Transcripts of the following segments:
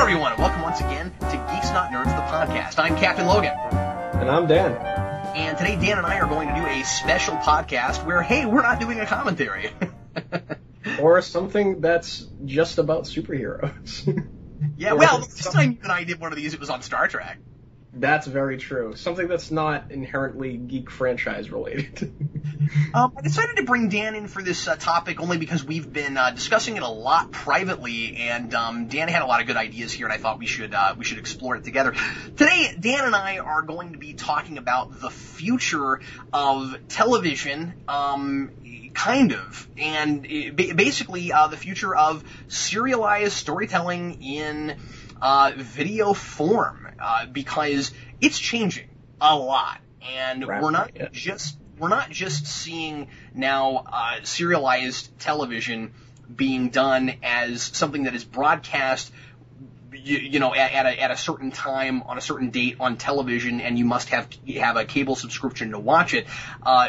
everyone, and welcome once again to Geeks Not Nerds, the podcast. I'm Captain Logan. And I'm Dan. And today Dan and I are going to do a special podcast where, hey, we're not doing a commentary. Or something that's just about superheroes. Yeah, well, this time you and I did one of these, it was on Star Trek. That's very true. Something that's not inherently geek franchise related. I decided to bring Dan in for this topic only because we've been discussing it a lot privately, and Dan had a lot of good ideas here, and I thought we should explore it together. Today, Dan and I are going to be talking about the future of television, kind of, and basically the future of serialized storytelling in video form, because it's changing a lot, and we're not just seeing now serialized television being done as something that is broadcast, at a certain time on a certain date on television, and you must have a cable subscription to watch it.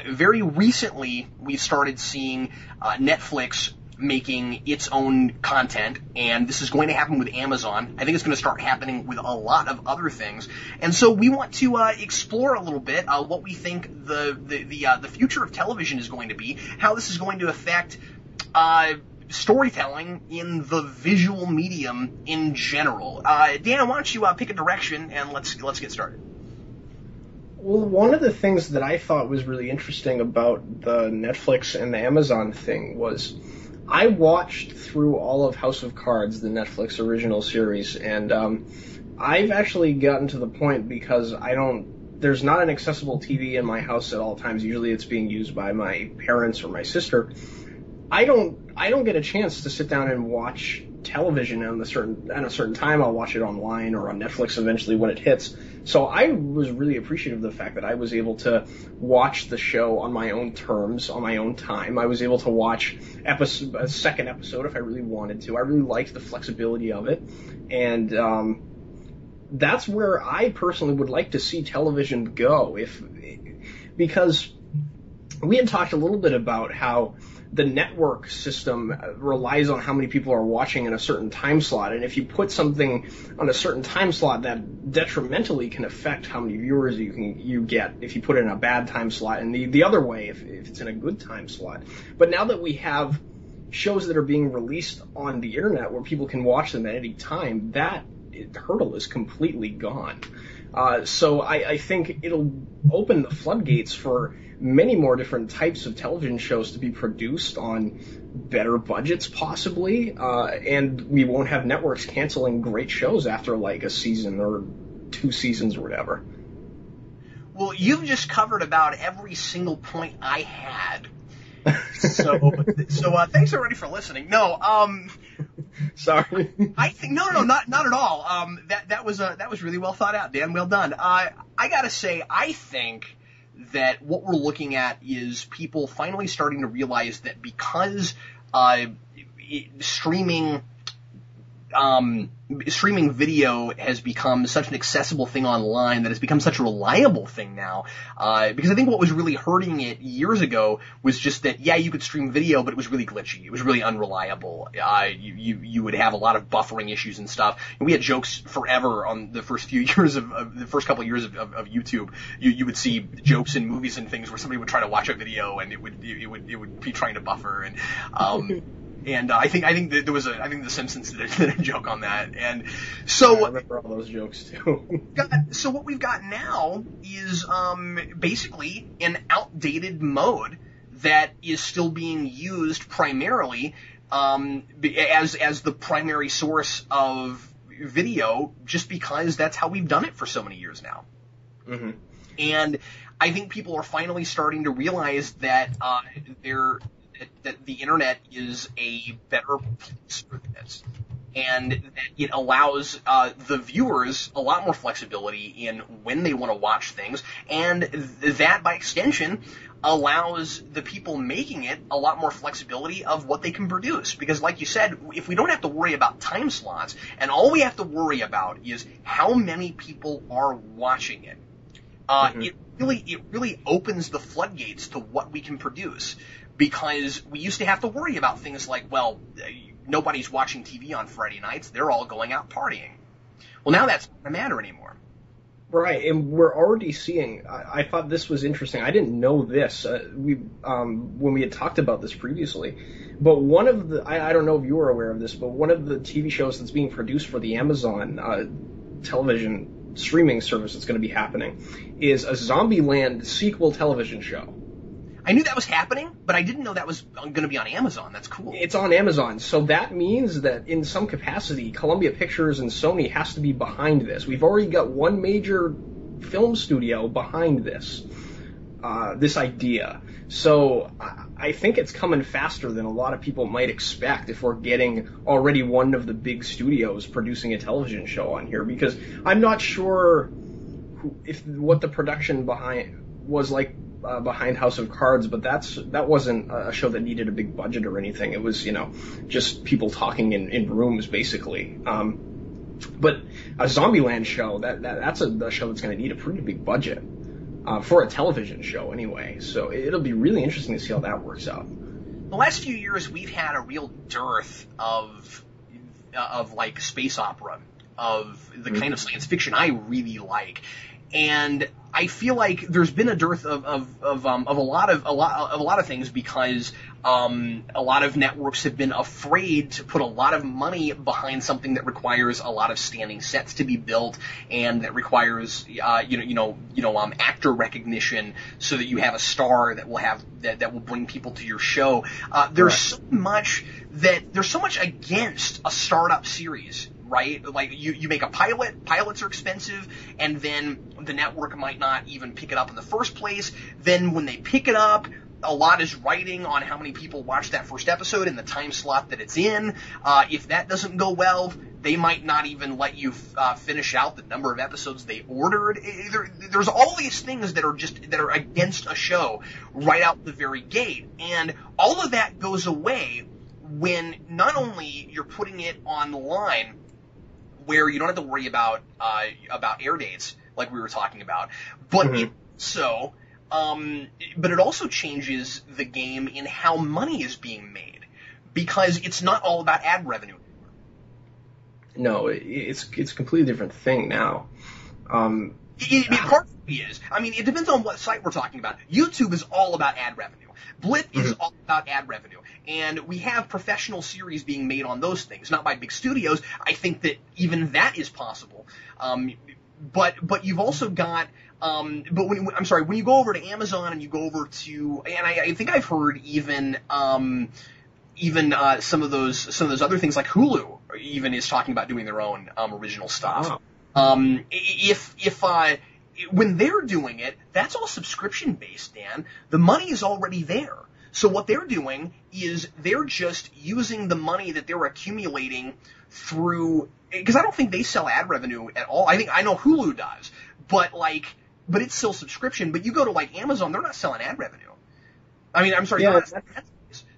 Very recently, we've started seeing Netflix making its own content, and this is going to happen with Amazon. I think it's going to start happening with a lot of other things, and so we want to explore a little bit what we think the future of television is going to be, how this is going to affect storytelling in the visual medium in general. Dan, why don't you pick a direction and let's get started. Well, one of the things that I thought was really interesting about the Netflix and the Amazon thing was I watched through all of House of Cards, the Netflix original series, and I've actually gotten to the point because there's not an accessible TV in my house at all times. Usually it's being used by my parents or my sister. I don't get a chance to sit down and watch television at a certain time. I'll watch it online or on Netflix eventually when it hits. So I was really appreciative of the fact that I was able to watch the show on my own terms, on my own time. I was able to watch a second episode if I really wanted to. I really liked the flexibility of it, and that's where I personally would like to see television go. Because we had talked a little bit about how the network system relies on how many people are watching in a certain time slot, and if you put something on a certain time slot, that detrimentally can affect how many viewers you get if you put it in a bad time slot, and the other way if it's in a good time slot. But now that we have shows that are being released on the internet where people can watch them at any time, that hurdle is completely gone. So I think it'll open the floodgates for many more different types of television shows to be produced on better budgets, possibly, and we won't have networks canceling great shows after like a season or 2 seasons or whatever. Well, you've just covered about every single point I had. So thanks already for listening. No, sorry. I think not at all. That was really well thought out, Dan. Well done. I gotta say, I think that what we're looking at is people finally starting to realize that because streaming video has become such an accessible thing online, that it's become such a reliable thing now, because I think what was really hurting it years ago was just that, yeah, you could stream video, but it was really glitchy. It was really unreliable. You would have a lot of buffering issues and stuff. And we had jokes forever on the first few years the first couple of years of YouTube. You would see jokes in movies and things where somebody would try to watch a video and it would be trying to buffer, and and I think that there was The Simpsons did a joke on that, and so I remember all those jokes too. So what we've got now is basically an outdated mode that is still being used primarily as the primary source of video, just because that's how we've done it for so many years now. Mm-hmm. And I think people are finally starting to realize that that the internet is a better place for this, and that it allows the viewers a lot more flexibility in when they want to watch things, and that, by extension, allows the people making it a lot more flexibility of what they can produce. Because, like you said, if we don't have to worry about time slots, and all we have to worry about is how many people are watching it, it really opens the floodgates to what we can produce. Because we used to have to worry about things like, well, nobody's watching TV on Friday nights. They're all going out partying. Well, now that's not a matter anymore. Right, and we're already seeing. I thought this was interesting. I didn't know this. When we had talked about this previously, but one of the I don't know if you were aware of this, but one of the TV shows that's being produced for the Amazon television streaming service that's going to be happening is a Zombieland sequel television show. I knew that was happening, but I didn't know that was going to be on Amazon. That's cool. It's on Amazon, so that means that in some capacity, Columbia Pictures and Sony has to be behind this. We've already got one major film studio behind this idea. So I think it's coming faster than a lot of people might expect if we're getting already one of the big studios producing a television show on here, because I'm not sure what the production was like behind House of Cards, but that wasn't a show that needed a big budget or anything. It was, just people talking in rooms, basically. But a Zombieland show, that's a show that's going to need a pretty big budget for a television show anyway. So it'll be really interesting to see how that works out. The last few years, we've had a real dearth of like space opera, of the kind of science fiction I really like. And I feel like there's been a dearth of a lot of things because a lot of networks have been afraid to put a lot of money behind something that requires a lot of standing sets to be built, and that requires actor recognition, so that you have a star that will have that will bring people to your show. There's so much against a startup series. Right? Like, you make a pilot, pilots are expensive, and then the network might not even pick it up in the first place. Then when they pick it up, a lot is riding on how many people watch that first episode and the time slot that it's in. If that doesn't go well, they might not even let you finish out the number of episodes they ordered. There's all these things that are against a show right out the very gate, and all of that goes away when not only you're putting it online, where you don't have to worry about air dates like we were talking about, but it also changes the game in how money is being made, because it's not all about ad revenue. No, it's a completely different thing now. It partly is. I mean, it depends on what site we're talking about. YouTube is all about ad revenue. Blip is all about ad revenue. And we have professional series being made on those things, not by big studios. I think that even that is possible. But you've also got, when you go over to Amazon and you go over to, and I think I've heard even some of those other things like Hulu even is talking about doing their own original stuff. Wow. When they're doing it, that's all subscription based, Dan. The money is already there. So what they're doing is they're just using the money that they're accumulating through, because I don't think they sell ad revenue at all. I know Hulu does, but it's still subscription. But you go to like Amazon, they're not selling ad revenue. I mean, I'm sorry. Yeah,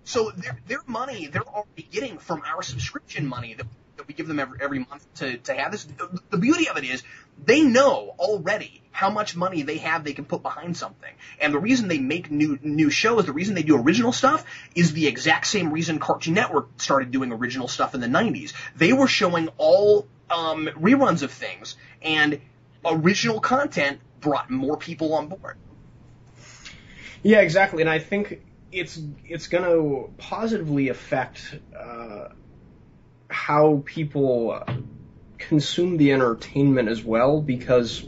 so their money they're already getting from our subscription money that we give them every month to have this. The beauty of it is they know already how much money they can put behind something. And the reason they make new shows, the reason they do original stuff, is the exact same reason Cartoon Network started doing original stuff in the 90s. They were showing all reruns of things, and original content brought more people on board. Yeah, exactly. And I think it's going to positively affect how people consume the entertainment as well, because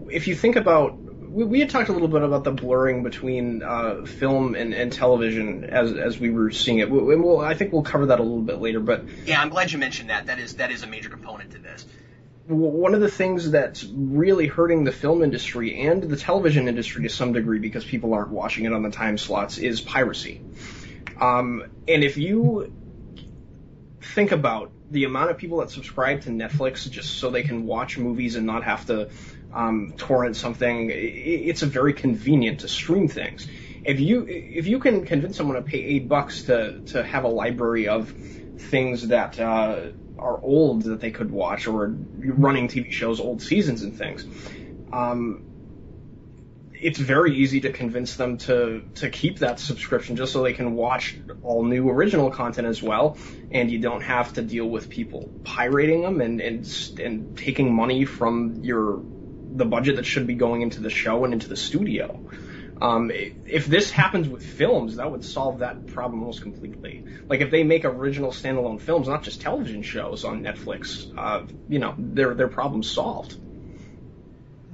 if you think about, we had talked a little bit about the blurring between film and television as we were seeing it. I think we'll cover that a little bit later. But yeah, I'm glad you mentioned that. That is a major component to this. One of the things that's really hurting the film industry and the television industry to some degree, because people aren't watching it on the time slots, is piracy. And if you think about the amount of people that subscribe to Netflix just so they can watch movies and not have to torrent something, it's a very convenient to stream things. If you can convince someone to pay $8 to have a library of things that are old that they could watch, or running TV shows, old seasons and things, it's very easy to convince them to keep that subscription just so they can watch all new original content as well, and you don't have to deal with people pirating them and taking money from the budget that should be going into the show and into the studio. If this happens with films, that would solve that problem almost completely. Like if they make original standalone films, not just television shows on Netflix, their problem's solved.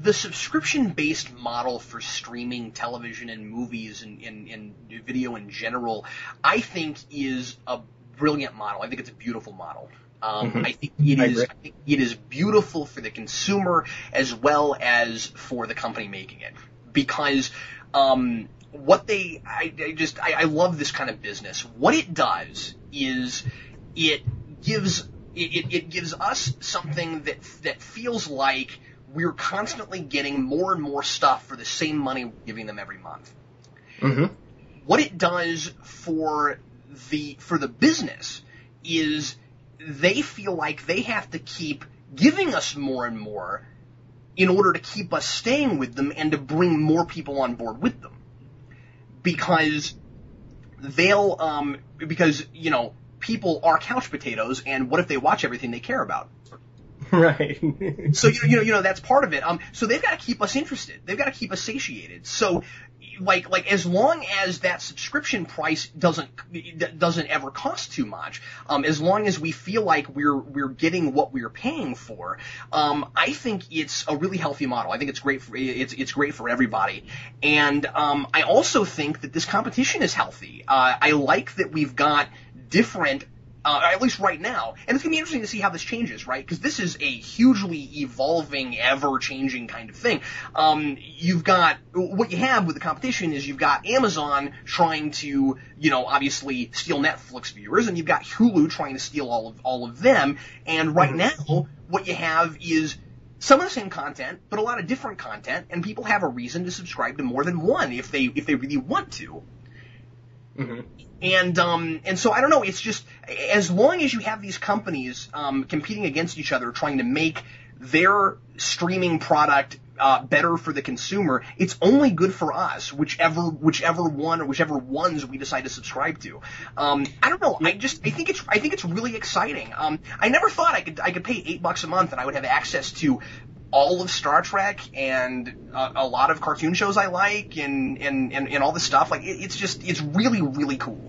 The subscription-based model for streaming television and movies and video in general, I think is a brilliant model. I think it's a beautiful model. I think it is beautiful for the consumer as well as for the company making it, because I love this kind of business. What it does is it gives us something that feels like we're constantly getting more and more stuff for the same money we're giving them every month. Mm-hmm. What it does for the business is they feel like they have to keep giving us more and more in order to keep us staying with them and to bring more people on board with them. Because people are couch potatoes, and what if they watch everything they care about? Right. So that's part of it. So they've got to keep us interested. They've got to keep us satiated. So like as long as that subscription price doesn't ever cost too much, as long as we feel like we're getting what we're paying for, I think it's a really healthy model. I think it's great for everybody. And I also think that this competition is healthy. I like that we've got different, at least right now, and it's going to be interesting to see how this changes, right? Because this is a hugely evolving, ever-changing kind of thing. What you have with the competition is you've got Amazon trying to, obviously steal Netflix viewers, and you've got Hulu trying to steal all of them. And right now, what you have is some of the same content, but a lot of different content, and people have a reason to subscribe to more than one if they really want to. Mm-hmm. And so I don't know. It's just as long as you have these companies competing against each other, trying to make their streaming product better for the consumer, it's only good for us, whichever one or whichever ones we decide to subscribe to. I don't know. I think it's really exciting. I never thought I could pay $8 a month and I would have access to all of Star Trek and a lot of cartoon shows I like and all this stuff. Like it's really, really cool.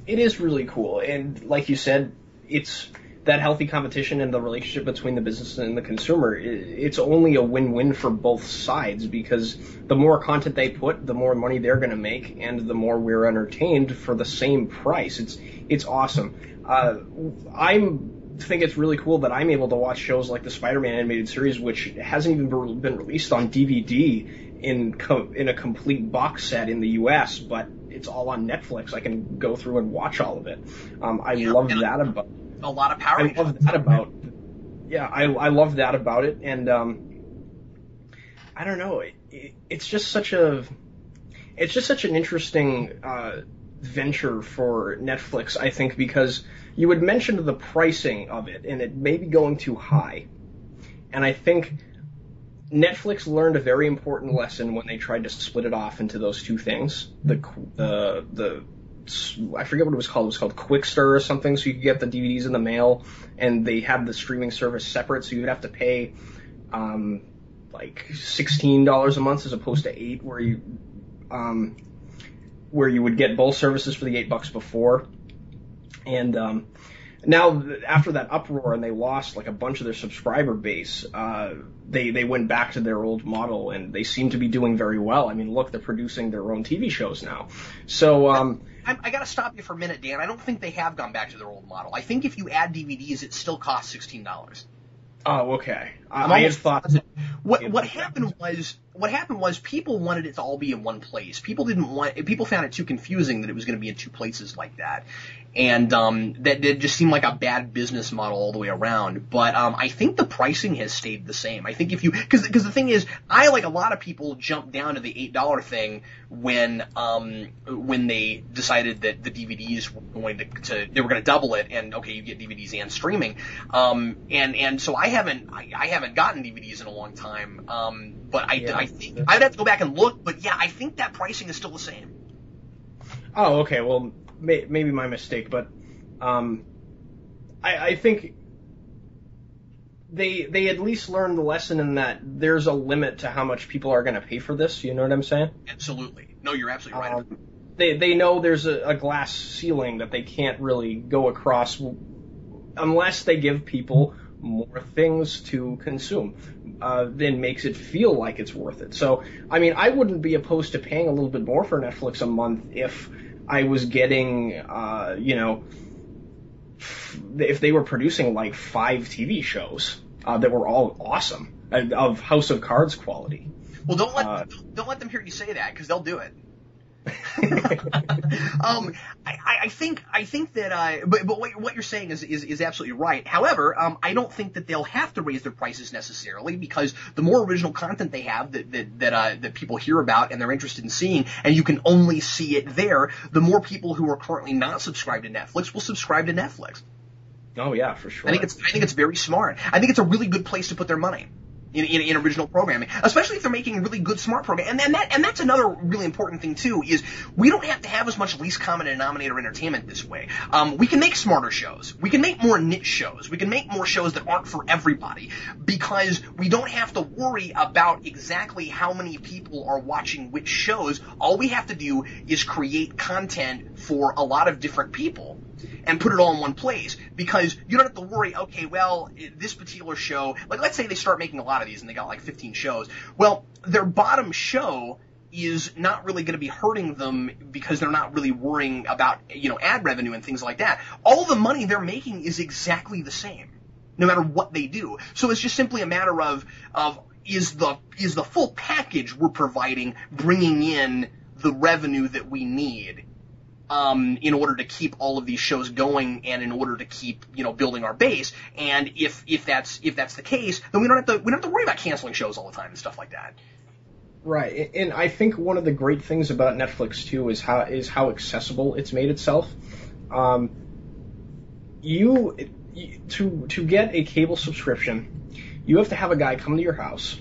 It is really cool, and like you said, it's that healthy competition and the relationship between the business and the consumer. It's only a win-win for both sides, because the more content they put, the more money they're going to make, and the more we're entertained for the same price. It's awesome. I think it's really cool that I'm able to watch shows like the Spider-Man animated series, which hasn't even been released on DVD in a complete box set in the U.S., but it's all on Netflix. I can go through and watch all of it. I love that about a lot of power. I love that about. Yeah, I love that about it, and I don't know. It's just such an interesting venture for Netflix, I think, because you had mentioned the pricing of it, and it may be going too high. And I think Netflix learned a very important lesson when they tried to split it off into those two things. I forget what it was called. It was called Quickster or something, so you could get the DVDs in the mail, and they had the streaming service separate, so you would have to pay like $16 a month as opposed to $8, where you would get both services for the $8 before. And now, after that uproar and they lost like a bunch of their subscriber base, they went back to their old model, and they seem to be doing very well. I mean, look, they're producing their own TV shows now. So I got to stop you for a minute, Dan. I don't think they have gone back to their old model. I think if you add DVDs, it still costs $16. Oh, okay. I had thought what happened was people wanted it to all be in one place. People found it too confusing that it was going to be in two places like that. and that just seemed like a bad business model all the way around. But I think the pricing has stayed the same. I think because the thing is, I, like a lot of people, jumped down to the $8 thing when they decided that the DVDs were going they were going to double it, and okay, you get DVDs and streaming. And so I haven't gotten DVDs in a long time. But I think I'd have to go back and look. But yeah, I think that pricing is still the same. Oh, okay. Well, maybe my mistake, but I think they at least learned the lesson in that there's a limit to how much people are going to pay for this. You know what I'm saying? Absolutely. No, you're absolutely right. They know there's a glass ceiling that they can't really go across unless they give people more things to consume. Then makes it feel like it's worth it. So, I mean, I wouldn't be opposed to paying a little bit more for Netflix a month if I was getting, if they were producing like 5 TV shows that were all awesome, of House of Cards quality. Well, don't let them hear you say that, because they'll do it. I think that, but what you're saying is absolutely right. However, I don't think that they'll have to raise their prices necessarily, because the more original content they have that people hear about and they're interested in seeing, and you can only see it there, the more people who are currently not subscribed to Netflix will subscribe to Netflix. Oh yeah, for sure. I think it's very smart. I think it's a really good place to put their money. In original programming, especially if they're making really good, smart programming. And that's another really important thing too, is we don't have to have as much least common denominator entertainment this way. We can make smarter shows. We can make more niche shows. We can make more shows that aren't for everybody, because we don't have to worry about exactly how many people are watching which shows. All we have to do is create content for a lot of different people and put it all in one place, because you don't have to worry, okay, well, this particular show, like let's say they start making a lot of these and they got like 15 shows. Well, their bottom show is not really going to be hurting them, because they're not really worrying about, ad revenue and things like that. All the money they're making is exactly the same, no matter what they do. So it's just simply a matter of is the full package we're providing bringing in the revenue that we need in order to keep all of these shows going, and in order to keep, building our base. And if that's the case, then we don't have to worry about canceling shows all the time and stuff like that. Right. And I think one of the great things about Netflix too is how accessible it's made itself. To get a cable subscription, you have to have a guy come to your house.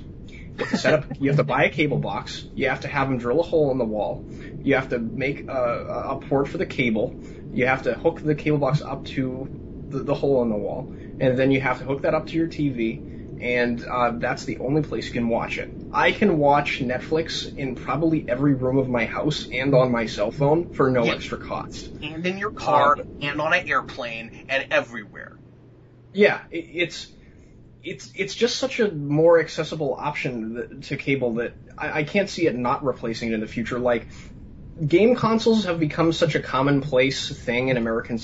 You have to buy a cable box. You have to have him drill a hole in the wall. You have to make a port for the cable. You have to hook the cable box up to the hole in the wall. And then you have to hook that up to your TV. And that's the only place you can watch it. I can watch Netflix in probably every room of my house and on my cell phone for no extra cost. And in your car, and on an airplane, and everywhere. Yeah, it's just such a more accessible option to cable that I can't see it not replacing it in the future. Like, game consoles have become such a commonplace thing in American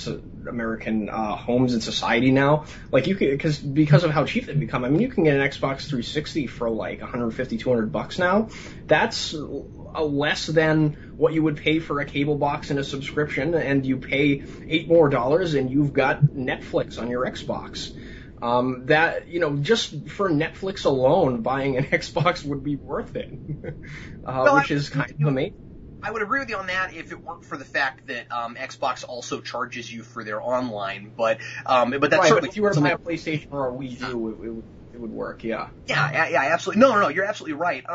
homes and society now. Like, because of how cheap they've become. I mean, you can get an Xbox 360 for like $150-$200 now. That's less than what you would pay for a cable box and a subscription, and you pay $8 more and you've got Netflix on your Xbox. Just for Netflix alone, buying an Xbox would be worth it, which is kind of amazing. I would agree with you on that if it weren't for the fact that Xbox also charges you for their online, but that's right, certainly. But if you were to buy a PlayStation or a Wii U, it would work. Yeah. Yeah, absolutely. No, you're absolutely right.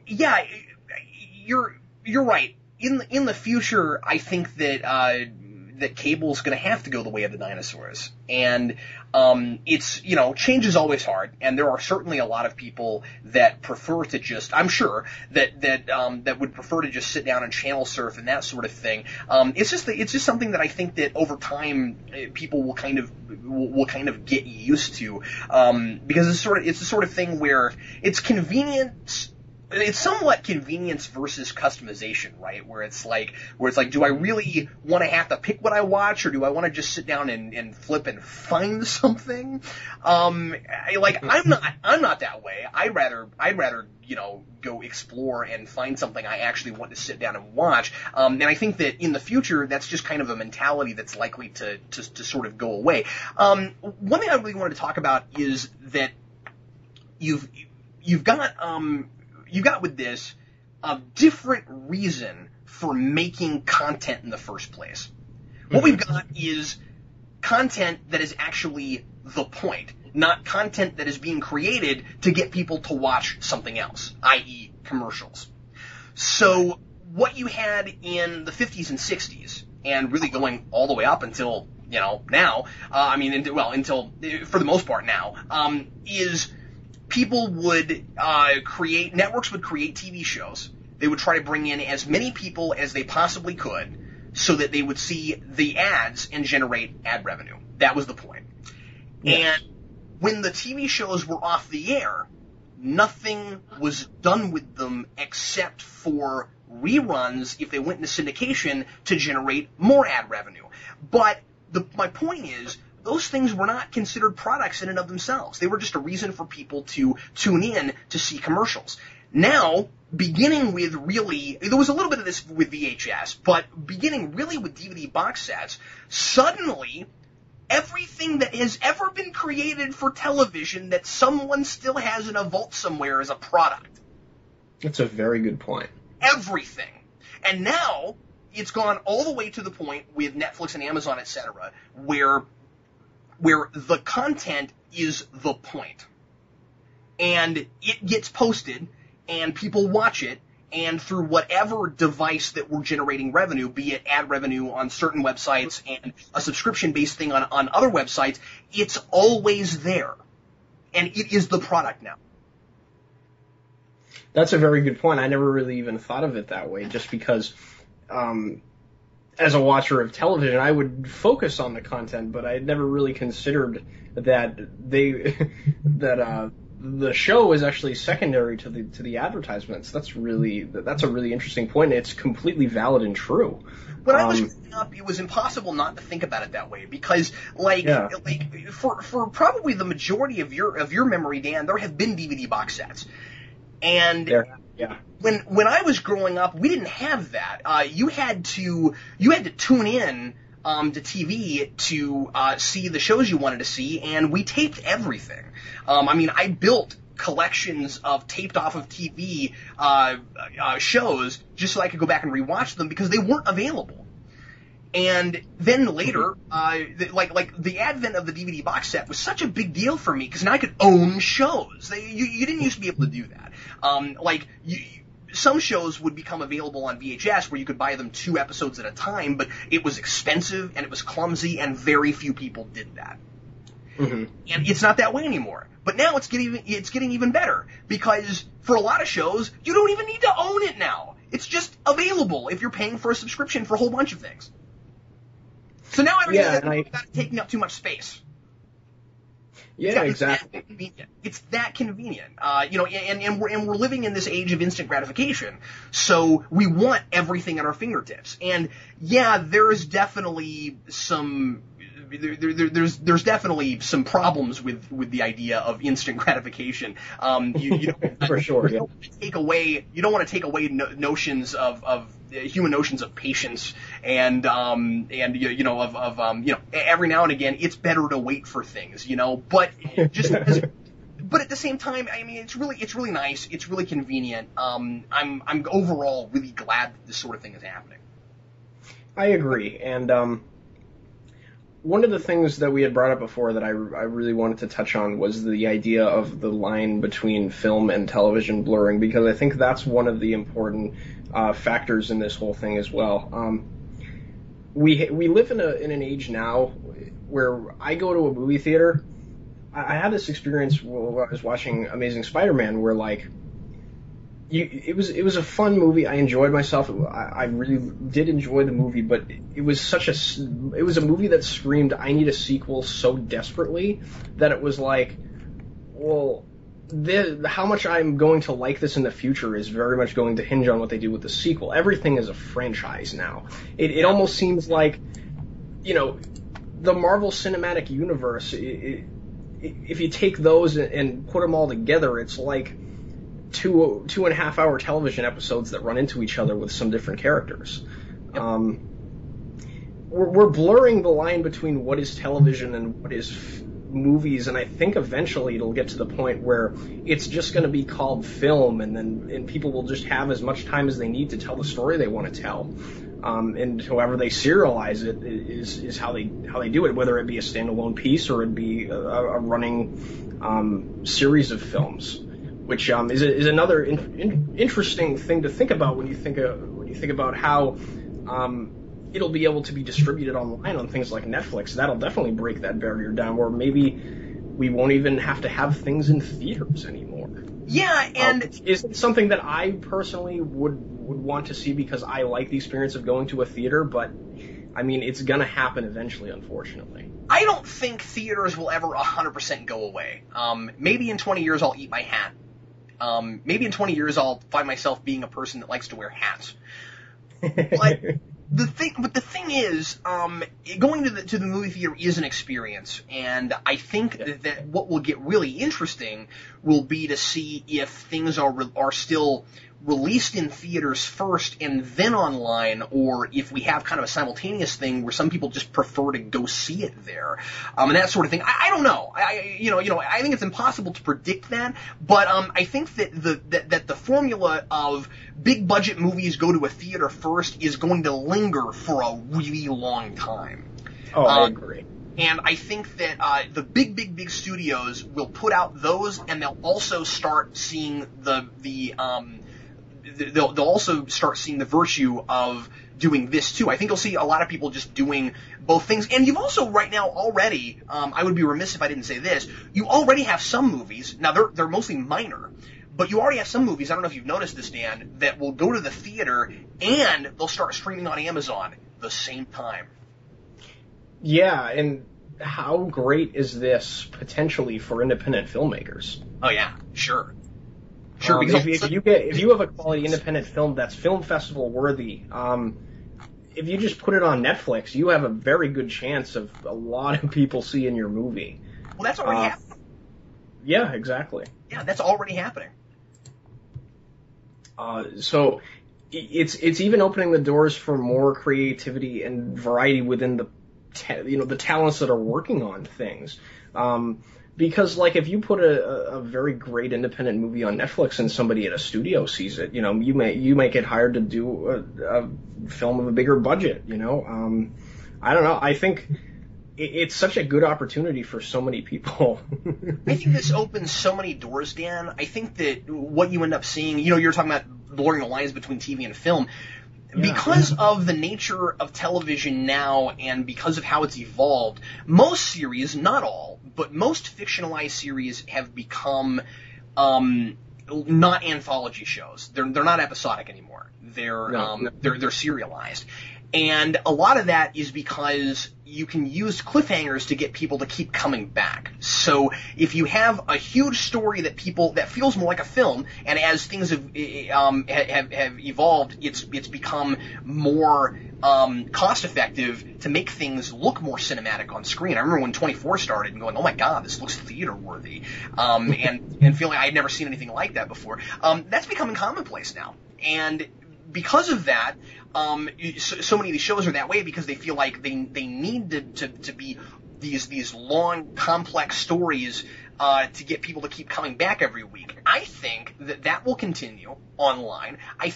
You're right. In the future, I think that cable's going to have to go the way of the dinosaurs. And it's, change is always hard, and there are certainly a lot of people that prefer to just, I'm sure, that would prefer to just sit down and channel surf and that sort of thing. It's just something that I think that over time people will kind of get used to, because it's the sort of thing where it's convenient it's somewhat convenience versus customization, right? Where it's like, do I really want to have to pick what I watch, or do I want to just sit down and flip and find something? I'm not that way. I'd rather, go explore and find something I actually want to sit down and watch. And I think that in the future, that's just kind of a mentality that's likely to sort of go away. One thing I really wanted to talk about is that you've got with this a different reason for making content in the first place. What we've got is content that is actually the point, not content that is being created to get people to watch something else, i.e. commercials. So what you had in the 50s and 60s, and really going all the way up until, now, until, for the most part now, is people would networks would create TV shows. They would try to bring in as many people as they possibly could so that they would see the ads and generate ad revenue. That was the point. Yes. And when the TV shows were off the air, nothing was done with them except for reruns if they went into syndication to generate more ad revenue. But my point is, those things were not considered products in and of themselves. They were just a reason for people to tune in to see commercials. Now, beginning with really, there was a little bit of this with VHS, but beginning really with DVD box sets, suddenly everything that has ever been created for television that someone still has in a vault somewhere is a product. That's a very good point. Everything. And now, it's gone all the way to the point with Netflix and Amazon, etc., where the content is the point. And it gets posted, and people watch it, and through whatever device that we're generating revenue, be it ad revenue on certain websites and a subscription-based thing on other websites, it's always there. And it is the product now. That's a very good point. I never really even thought of it that way, just because as a watcher of television, I would focus on the content, but I had never really considered that the show is actually secondary to the advertisements. That's a really interesting point. It's completely valid and true. When I was growing up, it was impossible not to think about it that way because, for probably the majority of your memory, Dan, there have been DVD box sets, and when I was growing up, we didn't have that. You had to tune in to TV to see the shows you wanted to see, and we taped everything. I built collections of taped off of TV shows just so I could go back and rewatch them because they weren't available. And then later, the advent of the DVD box set was such a big deal for me because now I could own shows. You didn't used to be able to do that. Some shows would become available on VHS where you could buy them 2 episodes at a time, but it was expensive and it was clumsy and very few people did that. Mm-hmm. And it's not that way anymore. But now it's getting even better because for a lot of shows, you don't even need to own it now. It's just available if you're paying for a subscription for a whole bunch of things. So now everything's not taking up too much space. Yeah, exactly. It's that convenient. And we're living in this age of instant gratification. So we want everything at our fingertips. And yeah, there's definitely some problems with the idea of instant gratification. For sure. You don't want to take away notions of human notions of patience and every now and again it's better to wait for things, but but at the same time, it's really nice, it's really convenient. I'm overall really glad that this sort of thing is happening. I agree, and one of the things that we had brought up before that I really wanted to touch on was the idea of the line between film and television blurring, because I think that's one of the important factors in this whole thing as well. We live in an age now where I go to a movie theater. I had this experience while I was watching Amazing Spider-Man where it was a fun movie. I enjoyed myself. I really did enjoy the movie, but it was a movie that screamed, I need a sequel so desperately that it was like, well, how much I'm going to like this in the future is very much going to hinge on what they do with the sequel. Everything is a franchise now. It almost seems like, the Marvel Cinematic Universe, if you take those and put them all together, it's like 2.5 hour television episodes that run into each other with some different characters. Yep. We're blurring the line between what is television and what is movies, and I think eventually it'll get to the point where it's just going to be called film, and people will just have as much time as they need to tell the story they want to tell. And however they serialize it is how they do it, whether it be a standalone piece or it be a running series of films, which is another interesting thing to think about when you think about how it'll be able to be distributed online on things like Netflix. That'll definitely break that barrier down, where maybe we won't even have to have things in theaters anymore. Yeah, and is something that I personally would want to see, because I like the experience of going to a theater, but I mean, it's gonna happen eventually, unfortunately. I don't think theaters will ever 100% go away. Maybe in 20 years I'll eat my hat. Maybe in 20 years I'll find myself being a person that likes to wear hats. But the thing is, going to the movie theater is an experience, and I think that what will get really interesting will be to see if things are still released in theaters first and then online, or if we have kind of a simultaneous thing where some people just prefer to go see it there, and that sort of thing. I don't know. I think it's impossible to predict that, but I think that the formula of big budget movies go to a theater first is going to linger for a really long time. Oh, I agree. And I think that the big studios will put out those, and they'll also start seeing they'll also start seeing the virtue of doing this too. I think you'll see a lot of people just doing both things. And you've also right now already, I would be remiss if I didn't say this, you already have some movies, now they're mostly minor, but you already have some movies, I don't know if you've noticed this, Dan, that will go to the theater and they'll start streaming on Amazon the same time. Yeah, and how great is this potentially for independent filmmakers? Oh yeah, sure. Sure, because if you have a quality independent film that's film festival worthy, if you just put it on Netflix, you have a very good chance of a lot of people seeing your movie. Well, that's already happening. Yeah, exactly. Yeah, that's already happening. So it's even opening the doors for more creativity and variety within the talents that are working on things. Because, like, if you put a very great independent movie on Netflix and somebody at a studio sees it, you may get hired to do a film of a bigger budget, I don't know. I think it's such a good opportunity for so many people. I think this opens so many doors, Dan. I think that what you end up seeing, you're talking about blurring the lines between TV and film. Because of the nature of television now and because of how it's evolved, most series, not all, but most fictionalized series have become not anthology shows. They're not episodic anymore. They're serialized. And a lot of that is because you can use cliffhangers to get people to keep coming back. So if you have a huge story that feels more like a film, and as things have evolved, it's become more cost effective to make things look more cinematic on screen. I remember when 24 started and going, oh my god, this looks theater worthy, and feeling I had never seen anything like that before. That's becoming commonplace now, and because of that, so many of these shows are that way because they feel like they need to be these long, complex stories to get people to keep coming back every week. I think that will continue online. I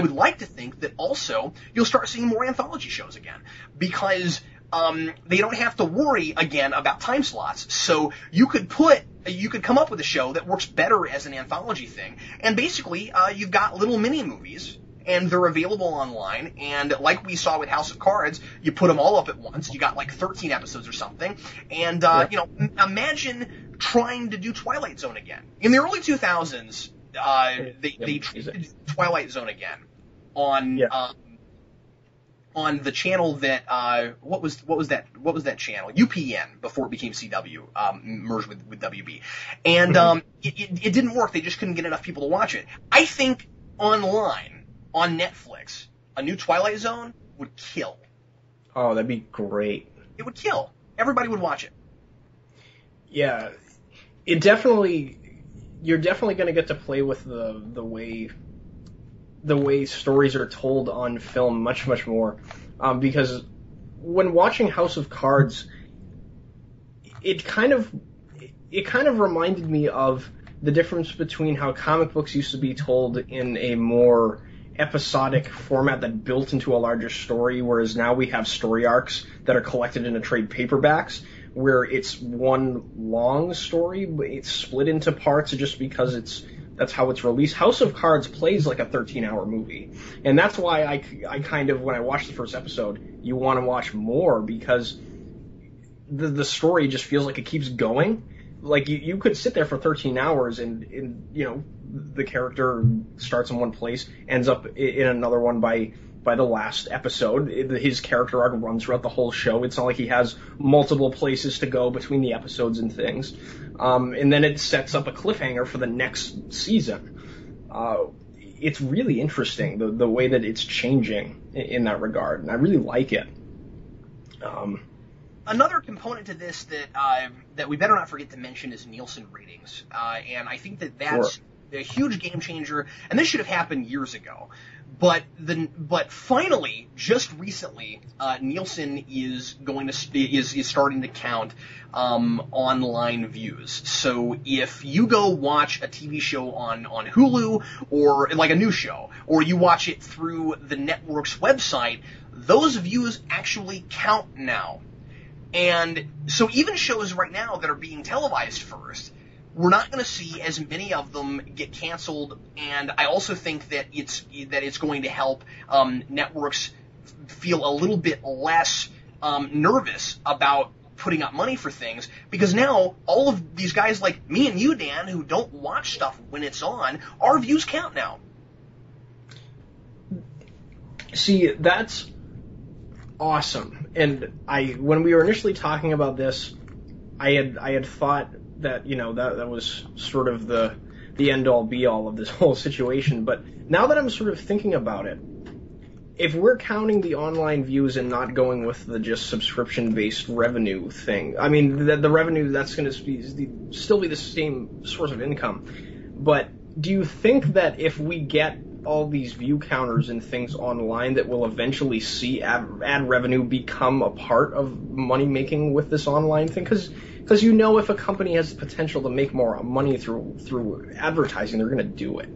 would like to think that also you'll start seeing more anthology shows again because they don't have to worry again about time slots. So you could come up with a show that works better as an anthology thing, and basically you've got little mini movies. And they're available online, and like we saw with House of Cards, you put them all up at once. You got like 13 episodes or something, and imagine trying to do Twilight Zone again. In the early 2000s, they tried to do Twilight Zone again on on the channel that what was that channel? UPN before it became CW, merged with WB, and it didn't work. They just couldn't get enough people to watch it. I think online on Netflix, a new Twilight Zone would kill. Oh, that'd be great. It would kill. Everybody would watch it. Yeah, you're definitely going to get to play with the way stories are told on film much more, because when watching House of Cards, it kind of reminded me of the difference between how comic books used to be told in a more episodic format that built into a larger story, whereas now we have story arcs that are collected into trade paperbacks, where it's one long story, but it's split into parts just because that's how it's released. House of Cards plays like a 13-hour movie, and that's why I kind of, when I watched the first episode, you want to watch more, because the story just feels like it keeps going. Like you could sit there for 13 hours and the character starts in one place, ends up in another one by the last episode. His character arc runs throughout the whole show. It's not like he has multiple places to go between the episodes and things. And then it sets up a cliffhanger for the next season. It's really interesting, the way that it's changing in that regard, and I really like it. Another component to this that we better not forget to mention is Nielsen ratings, and I think that's a huge game changer. And this should have happened years ago, but finally, just recently, Nielsen is starting to count online views. So if you go watch a TV show on Hulu, or like a new show, or you watch it through the network's website, those views actually count now. And so even shows right now that are being televised first, we're not going to see as many of them get canceled. And I also think that it's going to help networks feel a little bit less nervous about putting up money for things, because now all of these guys like me and you, Dan, who don't watch stuff when it's on, our views count now. See, that's awesome. And when we were initially talking about this, I had thought that that was sort of the end all be all of this whole situation. But now that I'm sort of thinking about it, if we're counting the online views and not going with the just subscription based revenue thing, I mean the revenue, that's going to still be the same source of income. But do you think that if we get all these view counters and things online, that we'll eventually see ad revenue become a part of money making with this online thing? Because if a company has the potential to make more money through advertising, they're going to do it.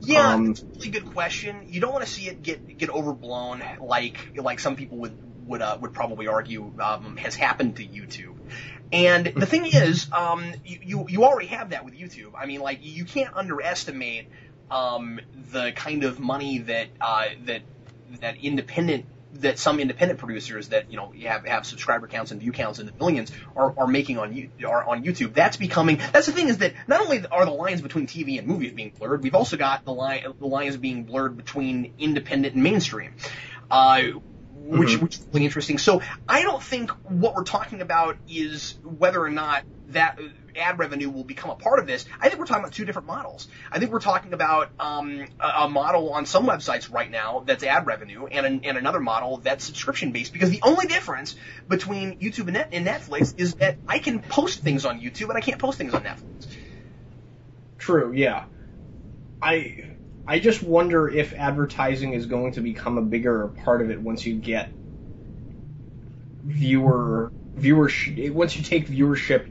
Yeah, it's a really good question. You don't want to see it get overblown, like some people would probably argue has happened to YouTube. And the thing is, you already have that with YouTube. I mean, like, you can't underestimate the kind of money that some independent producers that have subscriber counts and view counts in the millions are making on YouTube. That's the thing, is that not only are the lines between TV and movies being blurred, we've also got the lines being blurred between independent and mainstream. Which is really interesting. So I don't think what we're talking about is whether or not that ad revenue will become a part of this. I think we're talking about two different models. I think we're talking about a model on some websites right now that's ad revenue, and another model that's subscription based. Because the only difference between YouTube and Netflix is that I can post things on YouTube and I can't post things on Netflix. True. Yeah. I just wonder if advertising is going to become a bigger part of it once you get viewership, once you take viewership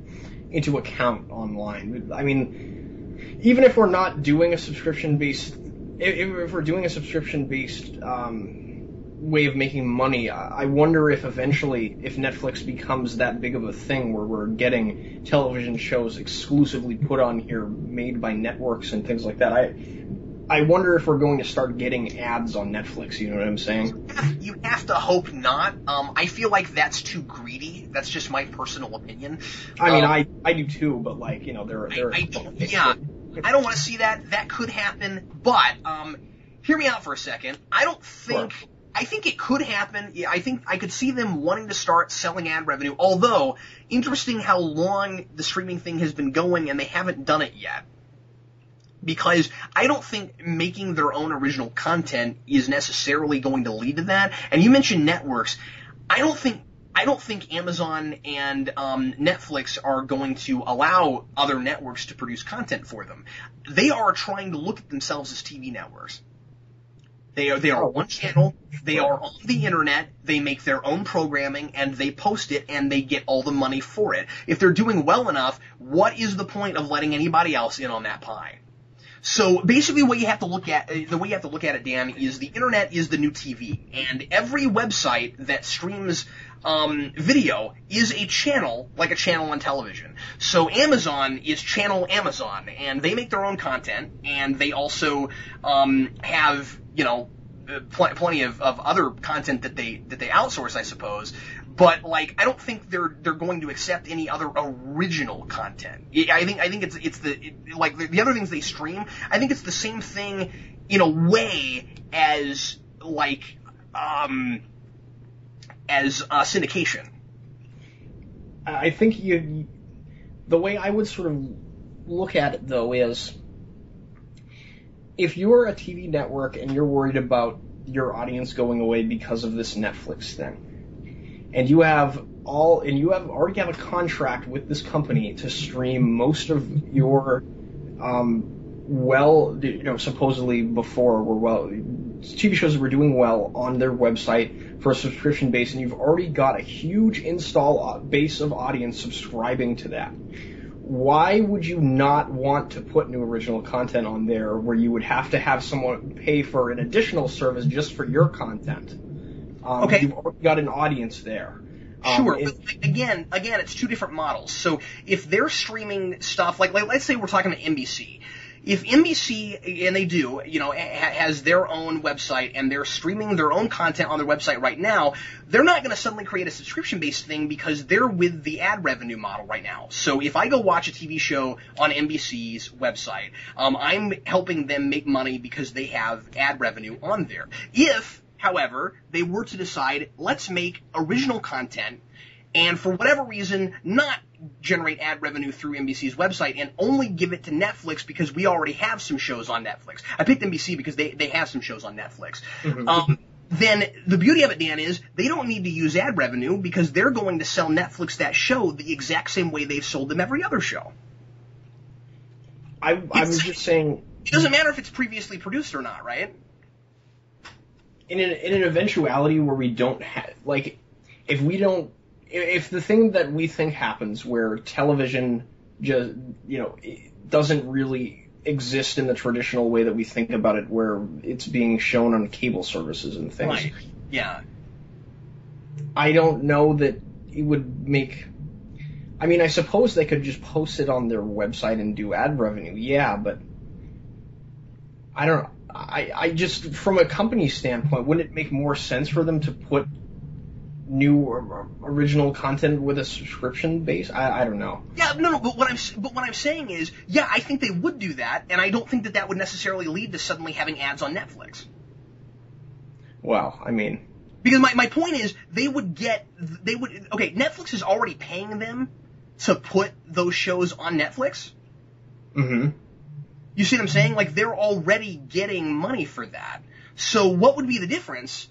into account online. I mean, even if we're not doing a subscription-based, if we're doing a subscription-based way of making money, I wonder if eventually, if Netflix becomes that big of a thing where we're getting television shows exclusively put on here, made by networks and things like that, I wonder if we're going to start getting ads on Netflix, you know what I'm saying? You have to hope not. I feel like that's too greedy. That's just my personal opinion. I mean, I do too, but there are... I don't want to see that. That could happen, but hear me out for a second. I don't think I think it could happen. Yeah, I think I could see them wanting to start selling ad revenue, although interesting how long the streaming thing has been going and they haven't done it yet. Because I don't think making their own original content is necessarily going to lead to that. And you mentioned networks. I don't think Amazon and Netflix are going to allow other networks to produce content for them. They are trying to look at themselves as TV networks. They are one channel. They are on the internet. They make their own programming and they post it and they get all the money for it. If they're doing well enough, what is the point of letting anybody else in on that pie? So basically the way you have to look at it, Dan, is the internet is the new TV, and every website that streams video is a channel, like a channel on television. So Amazon is channel Amazon, and they make their own content, and they also have, plenty of other content that they outsource, I suppose. But like, I don't think they're going to accept any other original content. I think it's the other things they stream. I think it's the same thing in a way as syndication. I think the way I would sort of look at it though is, if you're a TV network and you're worried about your audience going away because of this Netflix thing, and you already have a contract with this company to stream most of your supposedly before TV shows that were doing well on their website for a subscription base, and you've already got a huge install base of audience subscribing to that. Why would you not want to put new original content on there where you would have to have someone pay for an additional service just for your content? Okay. You've already got an audience there. Sure, but again, it's two different models. So if they're streaming stuff, like let's say we're talking to NBC. If NBC, and they do, has their own website and they're streaming their own content on their website right now, they're not going to suddenly create a subscription-based thing because they're with the ad revenue model right now. So if I go watch a TV show on NBC's website, I'm helping them make money because they have ad revenue on there. If, however, they were to decide, let's make original content and for whatever reason not generate ad revenue through NBC's website and only give it to Netflix because we already have some shows on Netflix. I picked NBC because they have some shows on Netflix. Mm-hmm. Then the beauty of it, Dan, is they don't need to use ad revenue because they're going to sell Netflix that show the exact same way they've sold them every other show. I was just saying... It doesn't matter if it's previously produced or not, right? In an eventuality where we don't have... If the thing that we think happens where television just, doesn't really exist in the traditional way that we think about it, where it's being shown on cable services and things. Right. Yeah. I don't know that it would make... I mean, I suppose they could just post it on their website and do ad revenue, yeah, but I don't know. I just, from a company standpoint, wouldn't it make more sense for them to put new original content with a subscription base? I don't know. Yeah, no. But what I'm saying is, yeah, I think they would do that, and I don't think that would necessarily lead to suddenly having ads on Netflix. Well, I mean, because my point is, okay, Netflix is already paying them to put those shows on Netflix. Mm-hmm. You see what I'm saying? Like, they're already getting money for that. So what would be the difference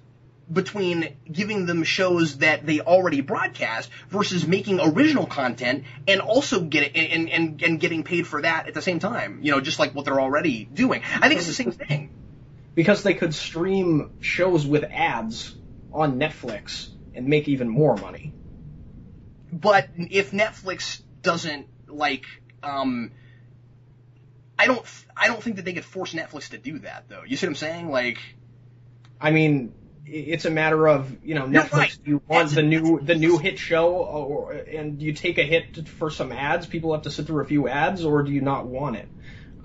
between giving them shows that they already broadcast versus making original content and also getting paid for that at the same time? Just like what they're already doing. I think it's the same thing. Because they could stream shows with ads on Netflix and make even more money. But if Netflix doesn't I don't think that they could force Netflix to do that, though. You see what I'm saying? I mean, it's a matter of, Netflix, right. Do you want the new hit show, and do you take a hit for some ads? People have to sit through a few ads, or do you not want it?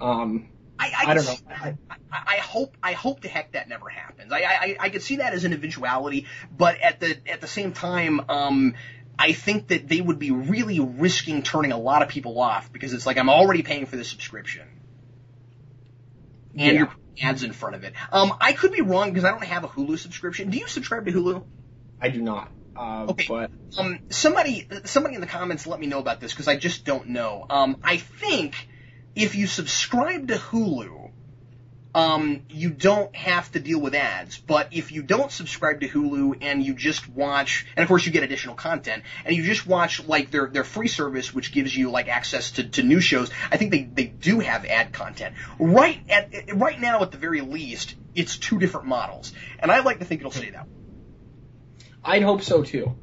I don't know. I hope the heck that never happens. I could see that as an eventuality, but at the same time, I think that they would be really risking turning a lot of people off because it's like, I'm already paying for the subscription. and you're putting ads in front of it. I could be wrong because I don't have a Hulu subscription. Do you subscribe to Hulu? I do not. Okay. But somebody in the comments let me know about this because I just don't know. I think if you subscribe to Hulu, you don't have to deal with ads. But if you don't subscribe to Hulu and you just watch, and of course you get additional content, and you just watch like their free service, which gives you like access to new shows, I think they do have ad content. Right now, at the very least, it's two different models, and I like to think it'll stay that way. I'd hope so too.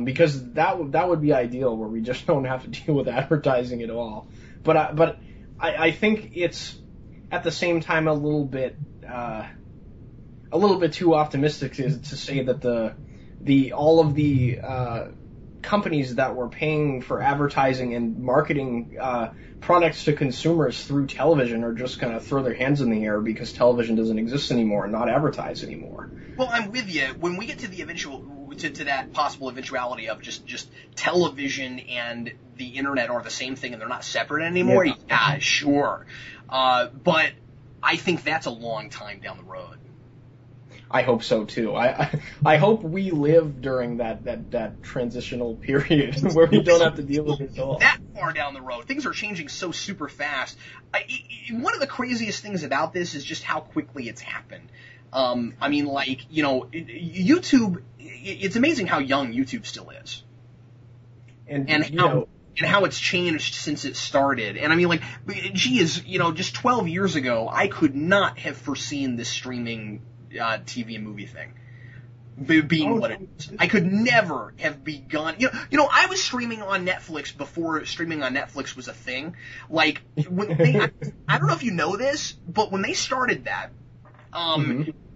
Because that would be ideal, where we just don't have to deal with advertising at all. But I think it's at the same time a little bit too optimistic to say that all of the companies that were paying for advertising and marketing products to consumers through television are just going to throw their hands in the air because television doesn't exist anymore and not advertise anymore. Well, I'm with you. When we get to the to that possible eventuality of just television and the internet are the same thing and they're not separate anymore, yeah sure. But I think that's a long time down the road. I hope so too. I hope we live during that transitional period where we don't have to deal with it at all. That far down the road, things are changing so super fast. One of the craziest things about this is just how quickly it's happened. I mean, like, you know, YouTube. It's amazing how young YouTube still is, and how it's changed since it started. And I mean, like, geez, you know, just 12 years ago, I could not have foreseen this streaming TV and movie thing being what it is. I could never have begun. You know, I was streaming on Netflix before streaming on Netflix was a thing. Like, when I don't know if you know this, but when they started that,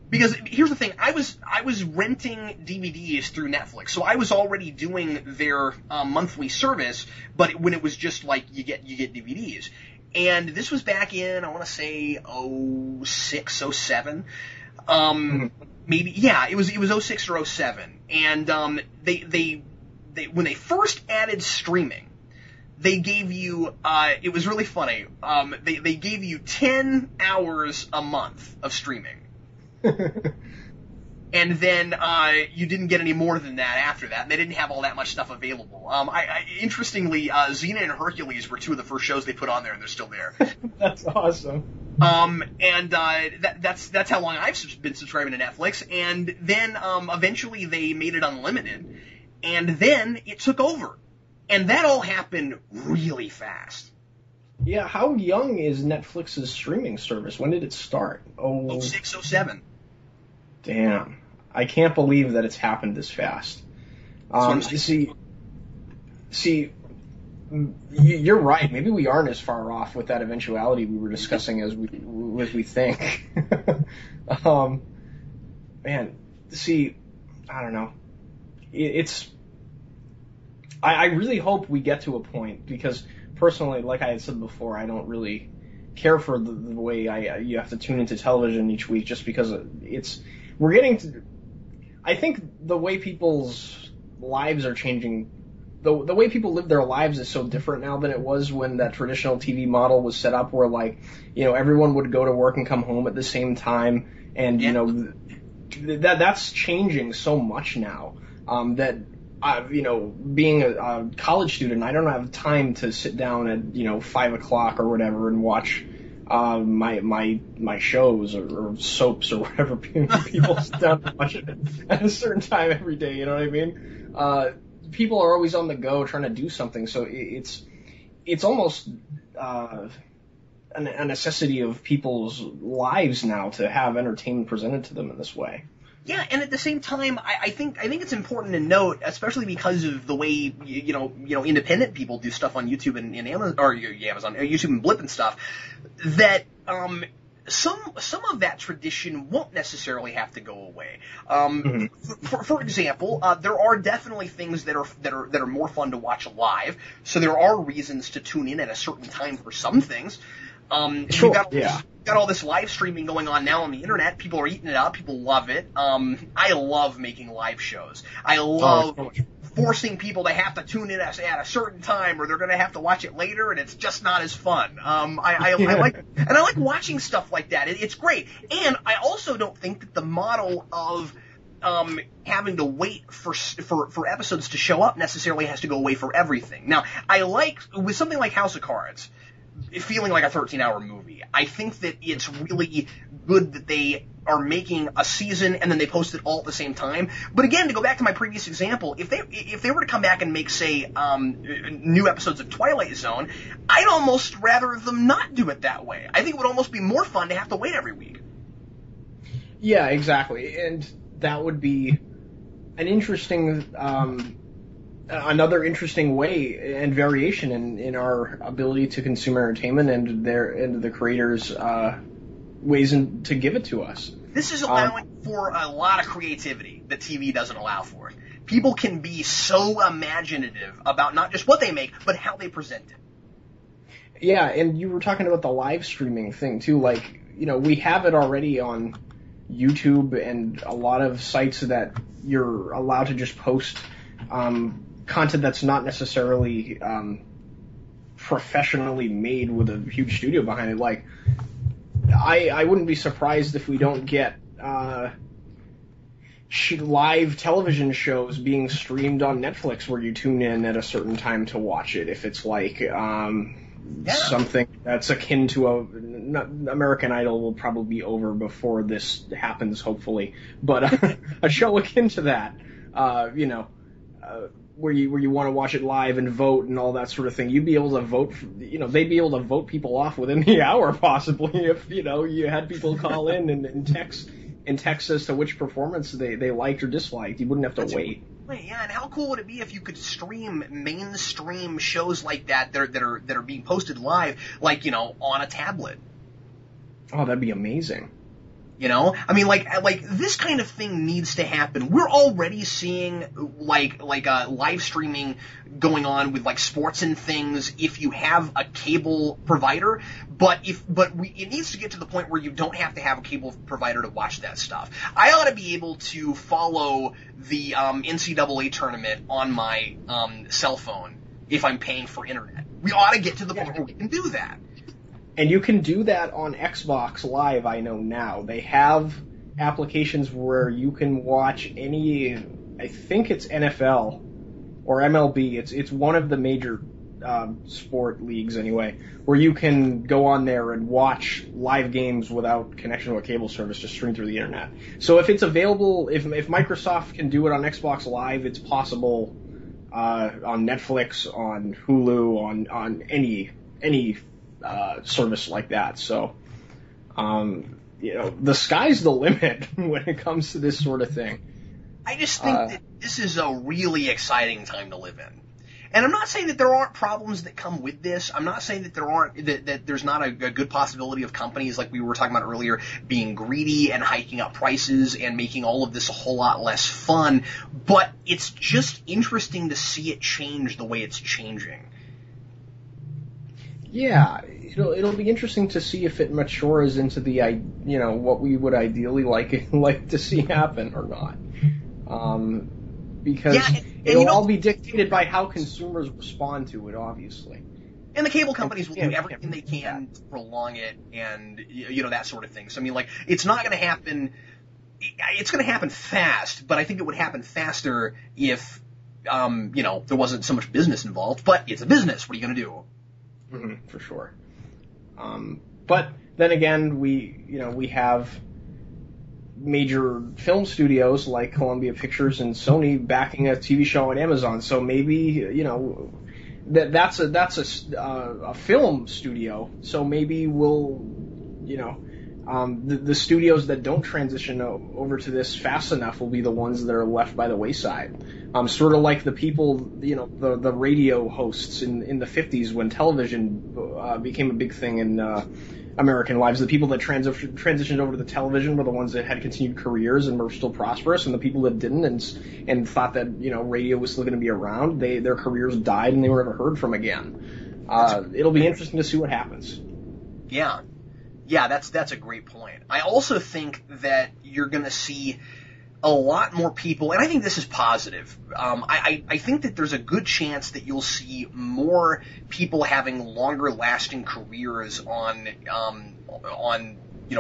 because here's the thing, I was renting DVDs through Netflix, so I was already doing their monthly service, but when it was just like you get DVDs, and this was back in, I want to say 06, 07. Maybe, yeah, it was 06 or 07, and they when they first added streaming, they gave you it was really funny. They gave you 10 hours a month of streaming. And then you didn't get any more than that after that, and they didn't have all that much stuff available. Interestingly, Xena and Hercules were two of the first shows they put on there, and they're still there. That's awesome. And that's how long I've been subscribing to Netflix. And then eventually they made it unlimited, and then it took over, and that all happened really fast. Yeah, how young is Netflix's streaming service? When did it start? 06, 07. Damn. I can't believe that it's happened this fast. See, you're right. Maybe we aren't as far off with that eventuality we were discussing as we think. Man, see, I don't know. I really hope we get to a point, because personally, like I had said before, I don't really care for the way you have to tune into television each week, just because we're getting to. I think the way people's lives are changing, the way people live their lives is so different now than it was when that traditional TV model was set up, where, like, you know, everyone would go to work and come home at the same time, and you know, that's changing so much now that. You know, being a college student, I don't have time to sit down at 5 o'clock or whatever and watch my shows or soaps or whatever people sit down and watch it at a certain time every day. You know what I mean? People are always on the go trying to do something, so it's almost a necessity of people's lives now to have entertainment presented to them in this way. Yeah, and at the same time, I think it's important to note, especially because of the way you know independent people do stuff on YouTube and Amazon, or Amazon, YouTube and Blip and stuff, that some of that tradition won't necessarily have to go away. For example, there are definitely things that are more fun to watch live, so there are reasons to tune in at a certain time for some things. Sure, got all this live streaming going on now on the internet. People are eating it up. People love it. I love making live shows. I love forcing people to have to tune in at a certain time, or they're going to have to watch it later, and it's just not as fun. I like watching stuff like that. It's great, and I also don't think that the model of having to wait for episodes to show up necessarily has to go away for everything. Now, I like, with something like House of Cards, feeling like a 13-hour movie, I think that it's really good that they are making a season and then they post it all at the same time. But again, to go back to my previous example, if they were to come back and make, say, new episodes of Twilight Zone, I'd almost rather them not do it that way. I think it would almost be more fun to have to wait every week. Yeah, exactly. And that would be an interesting, another interesting way and variation in our ability to consume entertainment and the creators' ways to give it to us. This is allowing for a lot of creativity that TV doesn't allow for. People can be so imaginative about not just what they make, but how they present it. Yeah, and you were talking about the live streaming thing too. Like, we have it already on YouTube and a lot of sites that you're allowed to just post content that's not necessarily professionally made with a huge studio behind it. Like, I wouldn't be surprised if we don't get live television shows being streamed on Netflix where you tune in at a certain time to watch it. If it's like something that's akin to American Idol will probably be over before this happens, hopefully. But a show akin to that, where you want to watch it live and vote and all that sort of thing, you'd be able to vote. They'd be able to vote people off within the hour, possibly, if you had people call in and text as to which performance they liked or disliked. You wouldn't have to wait. Yeah, and how cool would it be if you could stream mainstream shows like that that are being posted live, like, on a tablet? Oh, that'd be amazing. I mean, like this kind of thing needs to happen. We're already seeing like live streaming going on with like sports and things if you have a cable provider, but it needs to get to the point where you don't have to have a cable provider to watch that stuff. I ought to be able to follow the NCAA tournament on my cell phone if I'm paying for internet. We ought to get to the point where we can do that. And you can do that on Xbox Live, I know now. They have applications where you can watch any, I think it's NFL or MLB. It's one of the major sport leagues anyway, where you can go on there and watch live games without connection to a cable service, just stream through the internet. So if it's available, if Microsoft can do it on Xbox Live, it's possible on Netflix, on Hulu, on any service like that. So, the sky's the limit when it comes to this sort of thing. I just think that this is a really exciting time to live in. And I'm not saying that there aren't problems that come with this. I'm not saying that that there's not a good possibility of companies, like we were talking about earlier, being greedy and hiking up prices and making all of this a whole lot less fun. But it's just interesting to see it change the way it's changing. Yeah, it'll be interesting to see if it matures into the what we would ideally like to see happen or not. Because it'll all be dictated by how consumers respond to it, obviously. And the cable companies will do everything they can to prolong it and that sort of thing. So I mean, like, it's not going to happen. It's going to happen fast, but I think it would happen faster if there wasn't so much business involved. But it's a business. What are you going to do? Mm-hmm, for sure. But then again, we have major film studios like Columbia Pictures and Sony backing a TV show on Amazon. So maybe that's a film studio. So maybe we'll the studios that don't transition over to this fast enough will be the ones that are left by the wayside. Sort of like the people, the radio hosts in the 50s when television became a big thing in American lives. The people that transitioned over to the television were the ones that had continued careers and were still prosperous, and the people that didn't and thought that radio was still going to be around, their careers died and they were never heard from again. It'll be interesting to see what happens. Yeah, that's a great point. I also think that you're going to see a lot more people, and I think this is positive. I think that there's a good chance that you'll see more people having longer lasting careers on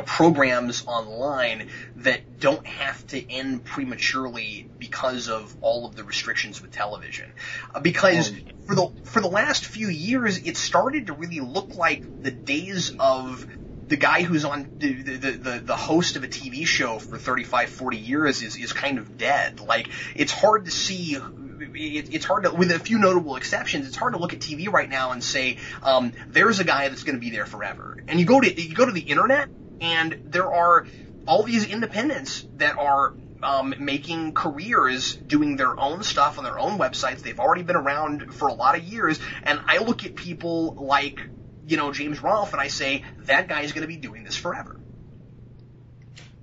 programs online that don't have to end prematurely because of all of the restrictions with television. Because for the last few years, it started to really look like the days of the guy who's on the host of a TV show for 35, 40 years is kind of dead. Like, it's hard to see. It's hard to, with a few notable exceptions, it's hard to look at TV right now and say, there's a guy that's going to be there forever. And you go to the internet, and there are all these independents that are making careers doing their own stuff on their own websites. They've already been around for a lot of years, and I look at people like, James Rolfe, and I say, that guy's going to be doing this forever.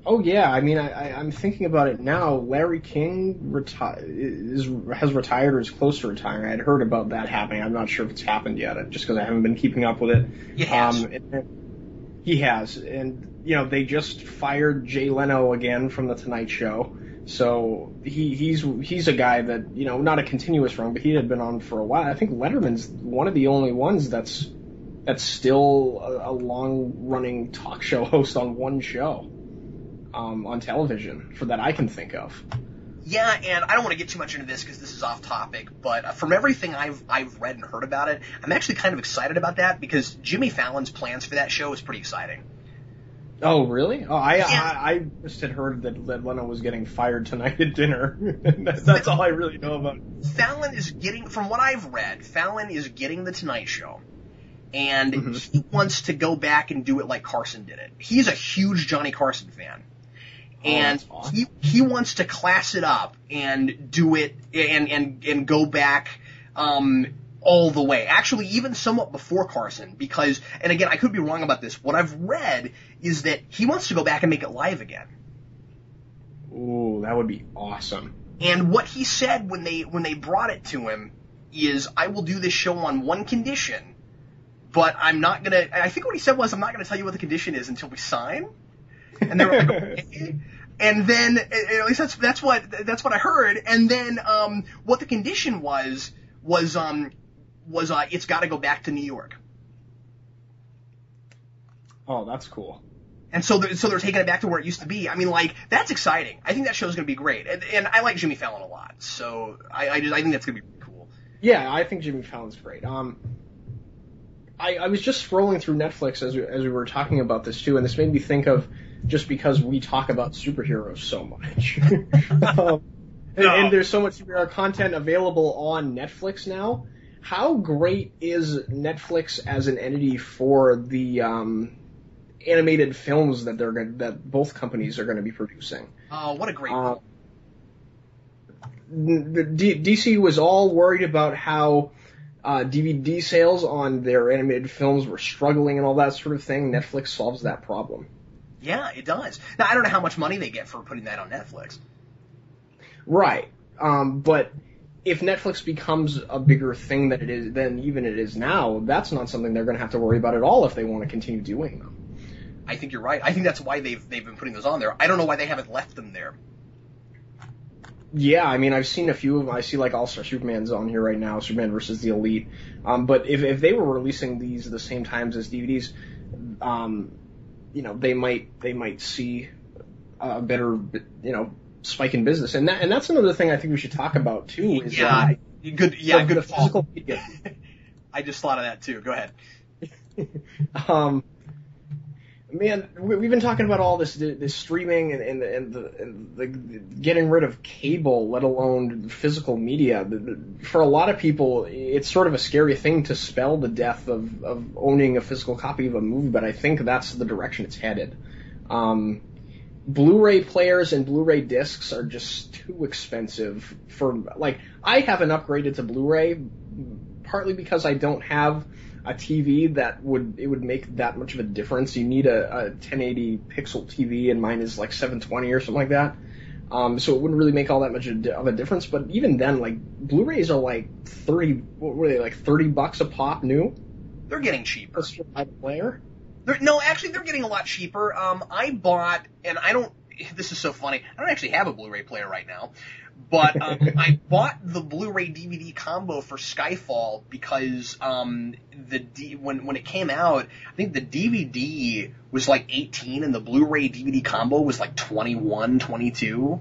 Oh yeah, I mean, I'm thinking about it now. Larry King has retired or is close to retiring. I'd heard about that happening. I'm not sure if it's happened yet, just because I haven't been keeping up with it. It has. He has, and they just fired Jay Leno again from the Tonight Show. So he's a guy that not a continuous run, but he had been on for a while. I think Letterman's one of the only ones that's still a long-running talk show host on one show on television for that I can think of. Yeah, and I don't want to get too much into this because this is off topic, but from everything I've read and heard about it, I'm actually kind of excited about that because Jimmy Fallon's plans for that show is pretty exciting. Oh, really? Oh, I just had heard that Leno was getting fired tonight at dinner. That's all I really know about it. Fallon is getting, from what I've read, Fallon is getting the Tonight Show. And he wants to go back and do it like Carson did it. He's a huge Johnny Carson fan. And awesome. he wants to class it up and do it and go back all the way. Actually, even somewhat before Carson, because, and again, I could be wrong about this, what I've read is that he wants to go back and make it live again. Ooh, that would be awesome. And what he said when they brought it to him is, I will do this show on one condition, but I'm not gonna, I think what he said was, I'm not gonna tell you what the condition is until we sign. And they were like, okay. And then, at least that's what I heard. And then, what the condition was it's gotta go back to New York. Oh, that's cool. And so they're taking it back to where it used to be. I mean, like, that's exciting. I think that show's gonna be great. And I like Jimmy Fallon a lot. So I think that's gonna be cool. Yeah, I think Jimmy Fallon's great. I was just scrolling through Netflix as we were talking about this too, and this made me think of, just because we talk about superheroes so much. And there's so much superhero content available on Netflix now. How great is Netflix as an entity for the animated films that both companies are going to be producing? Oh, what a great DC was all worried about how DVD sales on their animated films were struggling and all that sort of thing. Netflix solves that problem. Yeah, it does. Now, I don't know how much money they get for putting that on Netflix. Right. But if Netflix becomes a bigger thing than even it is now, that's not something they're going to have to worry about at all if they want to continue doing them. I think you're right. I think that's why they've been putting those on there. I don't know why they haven't left them there. Yeah, I mean, I've seen a few of them. I see, like, All-Star Superman's on here right now, Superman versus the Elite. But if they were releasing these at the same times as DVDs, they might see a better, spike in business. And that's another thing I think we should talk about too. Is, good physical media. I just thought of that too. Go ahead. Man, we've been talking about all this streaming and the getting rid of cable, let alone physical media. For a lot of people, it's sort of a scary thing to spell the death of owning a physical copy of a movie, but I think that's the direction it's headed. Blu-ray players and Blu-ray discs are just too expensive for, like, I haven't upgraded to Blu-ray partly because I don't have a TV that would make that much of a difference. You need a 1080 pixel TV, and mine is like 720 or something like that. So it wouldn't really make all that much of a difference. But even then, like, Blu-rays are like $30 a pop new? They're getting cheaper. By the player? No, actually, they're getting a lot cheaper. I bought, and I don't, this is so funny. I don't actually have a Blu-ray player right now, but I bought the Blu-ray DVD combo for Skyfall because when it came out, I think the DVD was like 18 and the Blu-ray DVD combo was like 21, 22.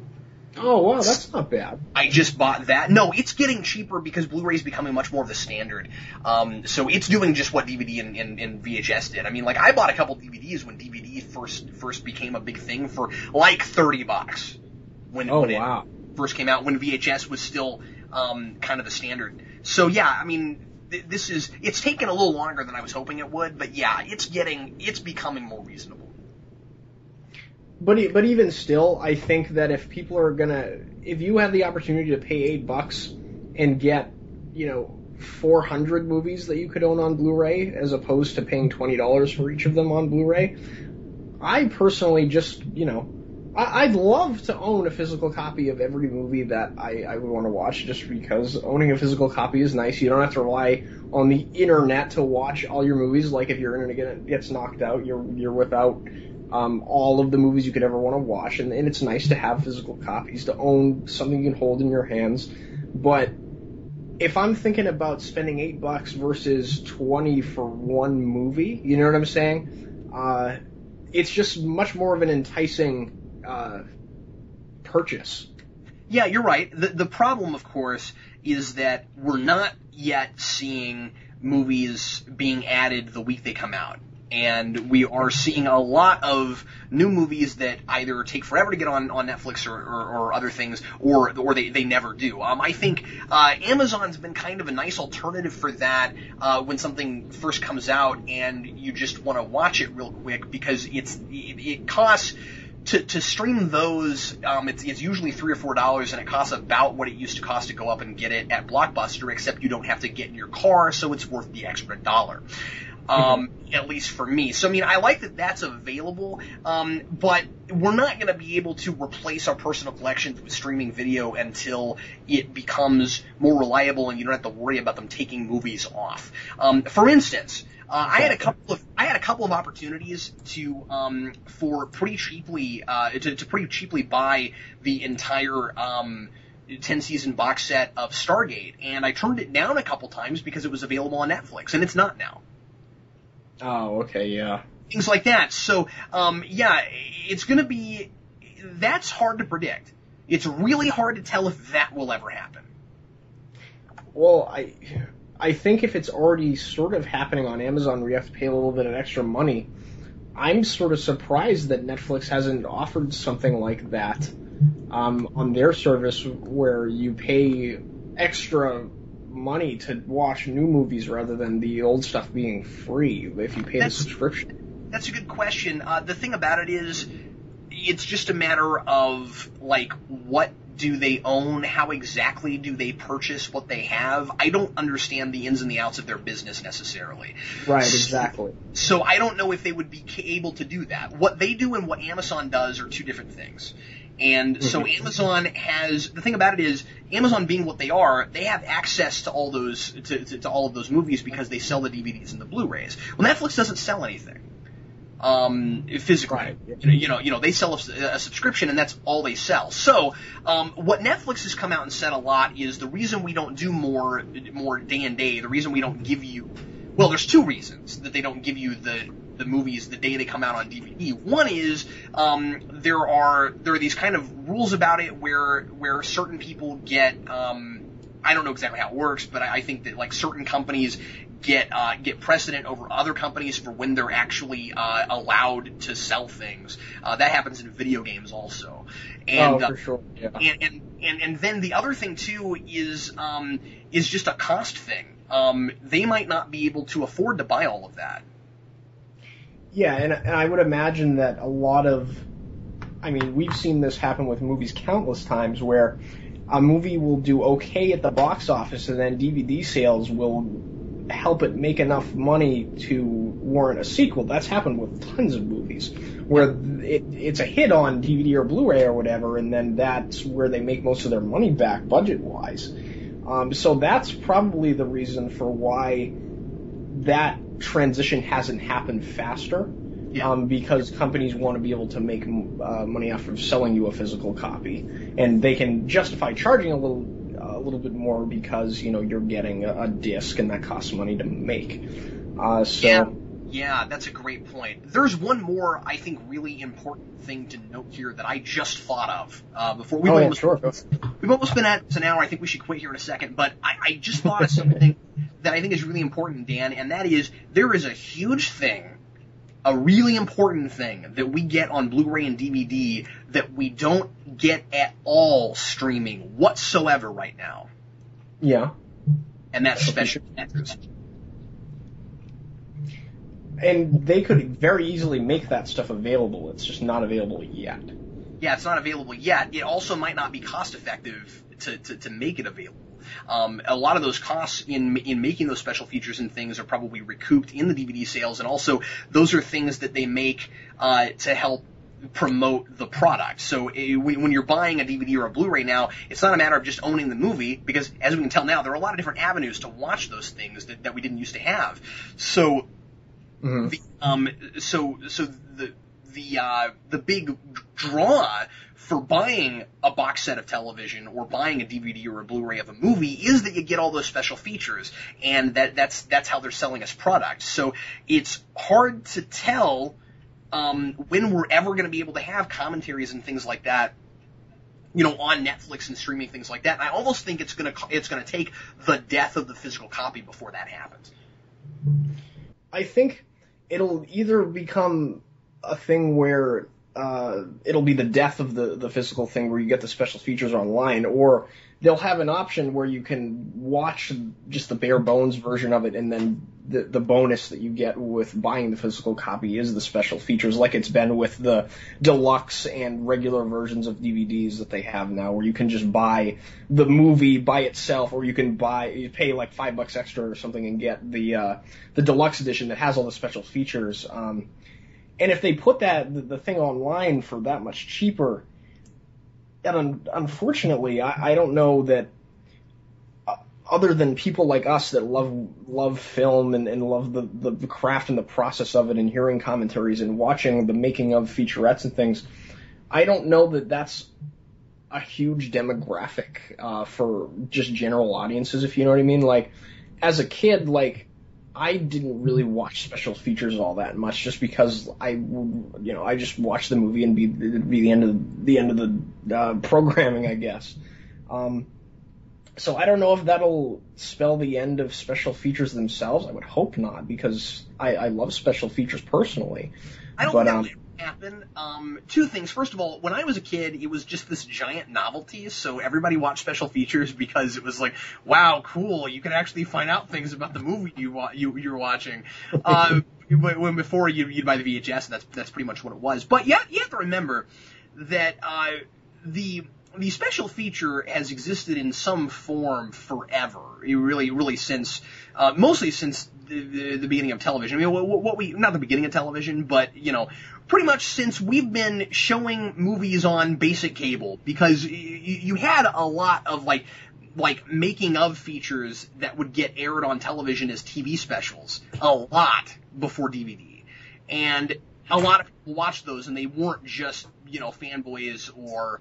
Oh, wow, that's not bad. I just bought that. No, it's getting cheaper because Blu-ray is becoming much more of the standard. So it's doing just what DVD and VHS did. I mean, like, I bought a couple DVDs when DVD first became a big thing for like $30 when it first came out, when VHS was still kind of the standard. So yeah, I mean, it's taken a little longer than I was hoping it would, but yeah, it's becoming more reasonable. But even still, I think that if people are if you have the opportunity to pay $8 and get, 400 movies that you could own on Blu-ray as opposed to paying $20 for each of them on Blu-ray, I personally just, I'd love to own a physical copy of every movie that I would want to watch, just because owning a physical copy is nice. You don't have to rely on the internet to watch all your movies. Like, if your internet gets knocked out, you're without all of the movies you could ever want to watch, and it's nice to have physical copies, to own something you can hold in your hands. But if I'm thinking about spending $8 versus 20 for one movie, you know what I'm saying? It's just much more of an enticing purchase. Yeah, you're right. The problem, of course, is that we're not yet seeing movies being added the week they come out. And we are seeing a lot of new movies that either take forever to get on Netflix or other things, or they never do. I think Amazon's been kind of a nice alternative for that when something first comes out and you just want to watch it real quick, because it costs to stream those. It's usually $3 or $4, and it costs about what it used to cost to go up and get it at Blockbuster, except you don't have to get in your car, so it's worth the extra $1. At least for me. So, I mean, I like that that's available, but we're not going to be able to replace our personal collections with streaming video until it becomes more reliable and you don't have to worry about them taking movies off. For instance, I had a couple of opportunities to pretty cheaply buy the entire 10-season box set of Stargate, and I turned it down a couple times because it was available on Netflix, and it's not now. Oh, okay, yeah. Things like that. So, it's going to be... That's hard to predict. It's really hard to tell if that will ever happen. Well, I think if it's already sort of happening on Amazon where you have to pay a little bit of extra money, I'm sort of surprised that Netflix hasn't offered something like that on their service, where you pay extra money to watch new movies rather than the old stuff being free if you pay the subscription. That's a good question. The thing about it is, it's just a matter of, like, what do they own? How exactly do they purchase what they have? I don't understand the ins and the outs of their business necessarily. Right, exactly. So I don't know if they would be able to do that. What they do and what Amazon does are two different things. And so Amazon has, the thing about it is, Amazon being what they are, they have access to all those to all of those movies because they sell the DVDs and the Blu-rays. Well, Netflix doesn't sell anything physically. Right. They sell a subscription, and that's all they sell. So what Netflix has come out and said a lot is the reason we don't do more day and day, the reason we don't give you, well, there's two reasons that they don't give you the movies the day they come out on DVD. One is there are these kind of rules about it where certain people get I don't know exactly how it works, but I think that, like, certain companies get precedent over other companies for when they're actually allowed to sell things. That happens in video games also. And, for sure. Yeah. And then the other thing too is just a cost thing. They might not be able to afford to buy all of that. Yeah, and I would imagine that a lot of, I mean, we've seen this happen with movies countless times, where a movie will do okay at the box office, and then DVD sales will help it make enough money to warrant a sequel. That's happened with tons of movies, where it's a hit on DVD or Blu-ray or whatever, and then that's where they make most of their money back, budget-wise. So that's probably the reason for why that transition hasn't happened faster. Yeah. because companies want to be able to make money off of selling you a physical copy, and they can justify charging a little bit more because you're getting a disc and that costs money to make. Yeah, that's a great point. There's one more, I think, really important thing to note here that I just thought of before. We've almost been at an hour. I think we should quit here in a second. But I just thought of something that I think is really important, Dan, and that is there is a huge thing, a really important thing that we get on Blu-ray and DVD that we don't get at all streaming whatsoever right now. Yeah. And that's special features. And they could very easily make that stuff available. It's just not available yet. Yeah, it's not available yet. It also might not be cost effective to make it available. A lot of those costs in making those special features and things are probably recouped in the DVD sales, and also those are things that they make to help promote the product. So when you're buying a DVD or a Blu-ray now, it's not a matter of just owning the movie, because as we can tell now, there are a lot of different avenues to watch those things that we didn't used to have. So the big draw for buying a box set of television or buying a DVD or a Blu-ray of a movie is that you get all those special features, and that's how they're selling us product. So it's hard to tell when we're ever going to be able to have commentaries and things like that, on Netflix and streaming things like that. And I almost think it's going to take the death of the physical copy before that happens. I think it'll either become a thing where it'll be the death of the physical thing where you get the special features online, or they'll have an option where you can watch just the bare bones version of it, and then the bonus that you get with buying the physical copy is the special features, like it's been with the deluxe and regular versions of DVDs that they have now, where you can just buy the movie by itself, or you pay like $5 extra or something and get the deluxe edition that has all the special features. And if they put the thing online for that much cheaper, and unfortunately, I don't know that other than people like us that love film and love the craft and the process of it, and hearing commentaries and watching the making of featurettes and things, I don't know that that's a huge demographic for just general audiences, if you know what I mean. Like, as a kid, I didn't really watch special features all that much, just because I just watched the movie and be the end of the programming, I guess. So I don't know if that'll spell the end of special features themselves. I would hope not, because I love special features personally. I don't think that will happen. Two things. First of all, when I was a kid, it was just this giant novelty, so everybody watched special features because it was like, wow, cool, you can actually find out things about the movie you're watching. When before you'd buy the VHS, and that's pretty much what it was. But you have to remember that the special feature has existed in some form forever. Really since mostly since the beginning of television. I mean, not the beginning of television, but pretty much since we've been showing movies on basic cable, because you had a lot of like making of features that would get aired on television as TV specials a lot before DVD, and a lot of people watched those, and they weren't just fanboys or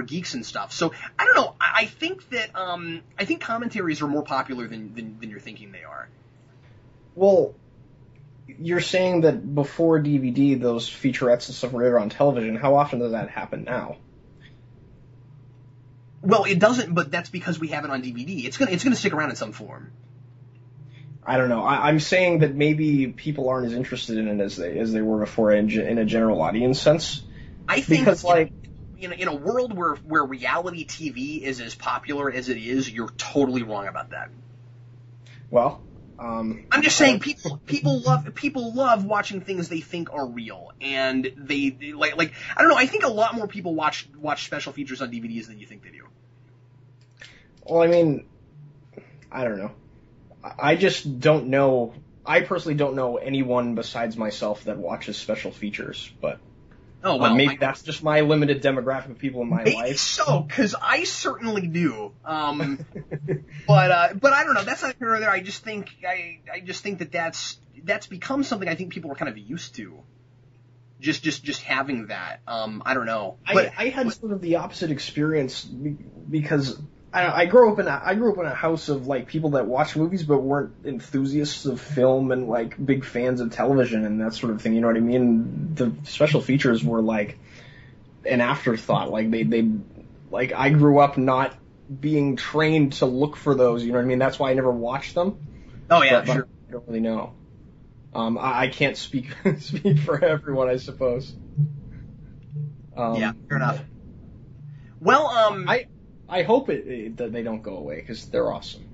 geeks and stuff. So I don't know. I think that I think commentaries are more popular than you're thinking they are. Well, you're saying that before DVD, those featurettes and stuff were aired on television. How often does that happen now? Well, it doesn't, but that's because we have it on DVD. It's gonna stick around in some form. I don't know. I'm saying that maybe people aren't as interested in it as they were before in a general audience sense. I think because in a world where reality TV is as popular as it is, you're totally wrong about that. Well, I'm just saying people love watching things they think are real, and they like I don't know. I think a lot more people watch special features on DVDs than you think they do. Well, I mean, I don't know. I just don't know. I personally don't know anyone besides myself that watches special features, but Oh, well. Maybe that's just my limited demographic of people in my Maybe life. so, because I certainly do. But I don't know. That's not here or there. I just think that's become something I think people are kind of used to. Just having that. I don't know. But I had sort of the opposite experience because I grew up in a house of like people that watch movies but weren't enthusiasts of film and like big fans of television and that sort of thing. You know what I mean? The special features were like an afterthought. Like they like I grew up not being trained to look for those. You know what I mean? That's why I never watched them. Oh yeah, but sure. I don't really know. I can't speak for everyone, I suppose. Yeah, fair enough. Well, I hope that they don't go away because they're awesome.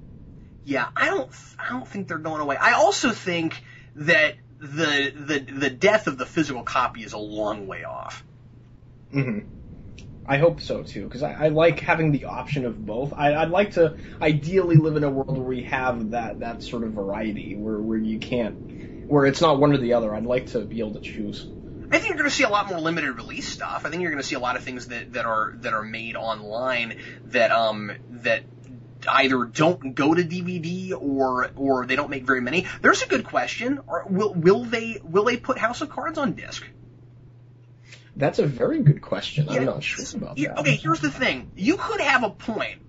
Yeah, I don't think they're going away. I also think that the death of the physical copy is a long way off. Mm-hmm. I hope so too, because I like having the option of both. I'd like to ideally live in a world where we have that sort of variety, where it's not one or the other. I'd like to be able to choose. I think you're going to see a lot more limited release stuff. I think you're going to see a lot of things that are made online that either don't go to DVD or they don't make very many. There's a good question. Will they put House of Cards on disc? That's a very good question. I'm not sure about that. Okay, here's the thing. You could have a point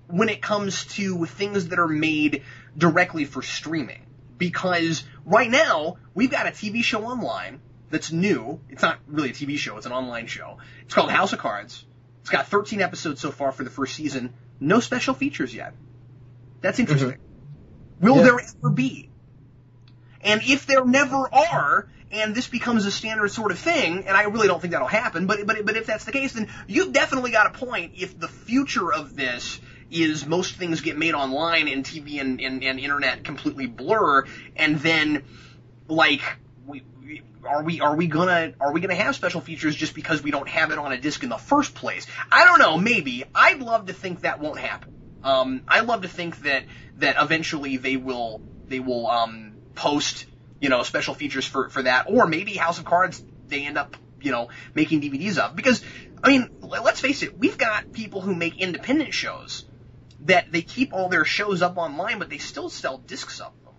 when it comes to things that are made directly for streaming. Because right now, we've got a TV show online that's new. It's not really a TV show. It's an online show. It's called House of Cards. It's got 13 episodes so far for the first season. No special features yet. That's interesting. Mm-hmm. Will there ever be? And if there never are, and this becomes a standard sort of thing, and I really don't think that'll happen, but if that's the case, then you've definitely got a point. If the future of this is most things get made online and TV and internet completely blur, and then like are we gonna have special features just because we don't have it on a disc in the first place? I don't know. Maybe. I'd love to think that won't happen. I'd love to think that eventually they will post special features for that, or maybe House of Cards they end up making DVDs of, because I mean let's face it, we've got people who make independent shows that they keep all their shows up online, but they still sell discs of them.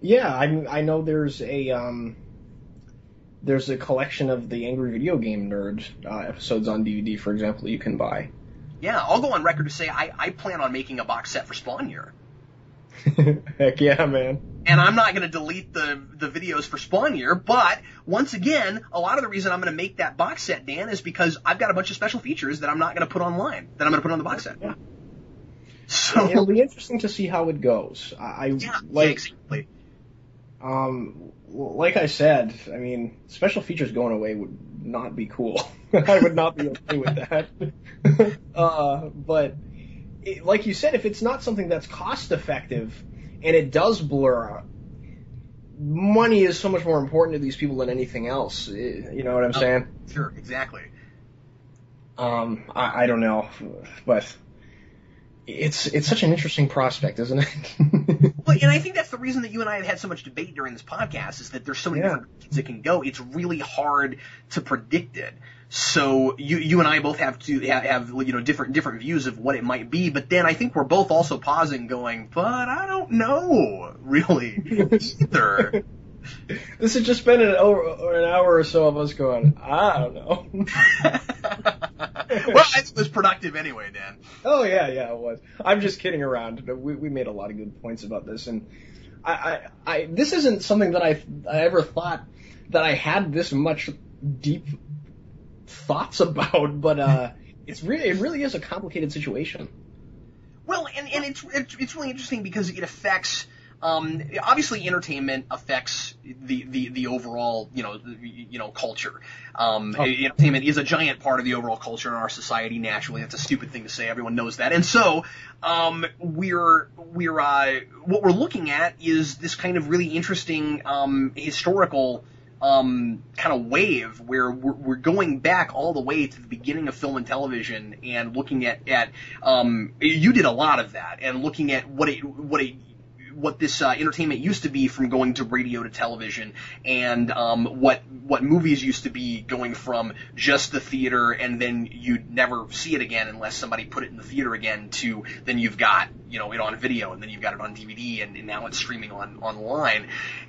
Yeah, I know there's a collection of the Angry Video Game Nerd episodes on DVD, for example, that you can buy. Yeah, I'll go on record to say I plan on making a box set for Spawn Year. Heck yeah, man. And I'm not going to delete the videos for Spawn Year, but once again, a lot of the reason I'm going to make that box set, Dan, is because I've got a bunch of special features that I'm not going to put online, that I'm going to put on the box set. Yeah. So it'll be interesting to see how it goes. Exactly. Like I said, I mean, special features going away would not be cool. I would not be okay with that. But like you said, if it's not something that's cost effective and it does blur, money is so much more important to these people than anything else. You know what I'm saying? Sure, exactly. I don't know, but it's such an interesting prospect, isn't it? Well, and I think that's the reason that you and I have had so much debate during this podcast, is that there's so many different ways it can go. It's really hard to predict it. So you and I both have to have different views of what it might be, but then I think we're both also pausing, going, but I don't know really either. This has just been an hour or so of us going, I don't know. Well, I think it was productive anyway, Dan. Oh yeah, it was. I'm just kidding around. We made a lot of good points about this, and I this isn't something that I ever thought that I had this much deep thoughts about, but it really is a complicated situation. Well, and it's really interesting because it affects. Obviously, entertainment affects the overall, culture. Entertainment is a giant part of the overall culture in our society. Naturally, that's a stupid thing to say. Everyone knows that. And so, what we're looking at is this kind of really interesting historical kind of wave where we're going back all the way to the beginning of film and television and looking at you did a lot of that, and looking at what this entertainment used to be from going to radio to television, and what movies used to be going from just the theater and then you'd never see it again unless somebody put it in the theater again, to then you've got it on video, and then you've got it on DVD, and now it's streaming online.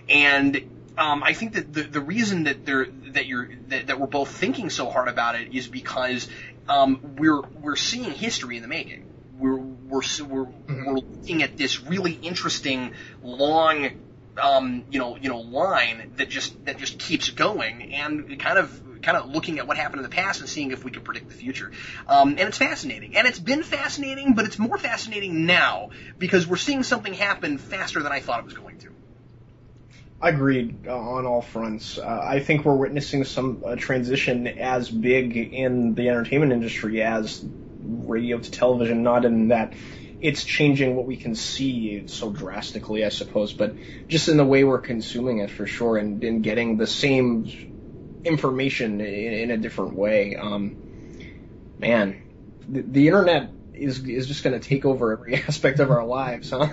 And I think that the reason that we're both thinking so hard about it is because we're seeing history in the making. We're looking at this really interesting long line that just keeps going, and kind of looking at what happened in the past and seeing if we can predict the future. And it's fascinating, and it's been fascinating, but it's more fascinating now because we're seeing something happen faster than I thought it was going to. Agreed on all fronts. I think we're witnessing some transition as big in the entertainment industry as radio to television, not in that it's changing what we can see so drastically, I suppose, but just in the way we're consuming it, for sure, and in getting the same information in a different way. Man, the internet is just going to take over every aspect of our lives, huh?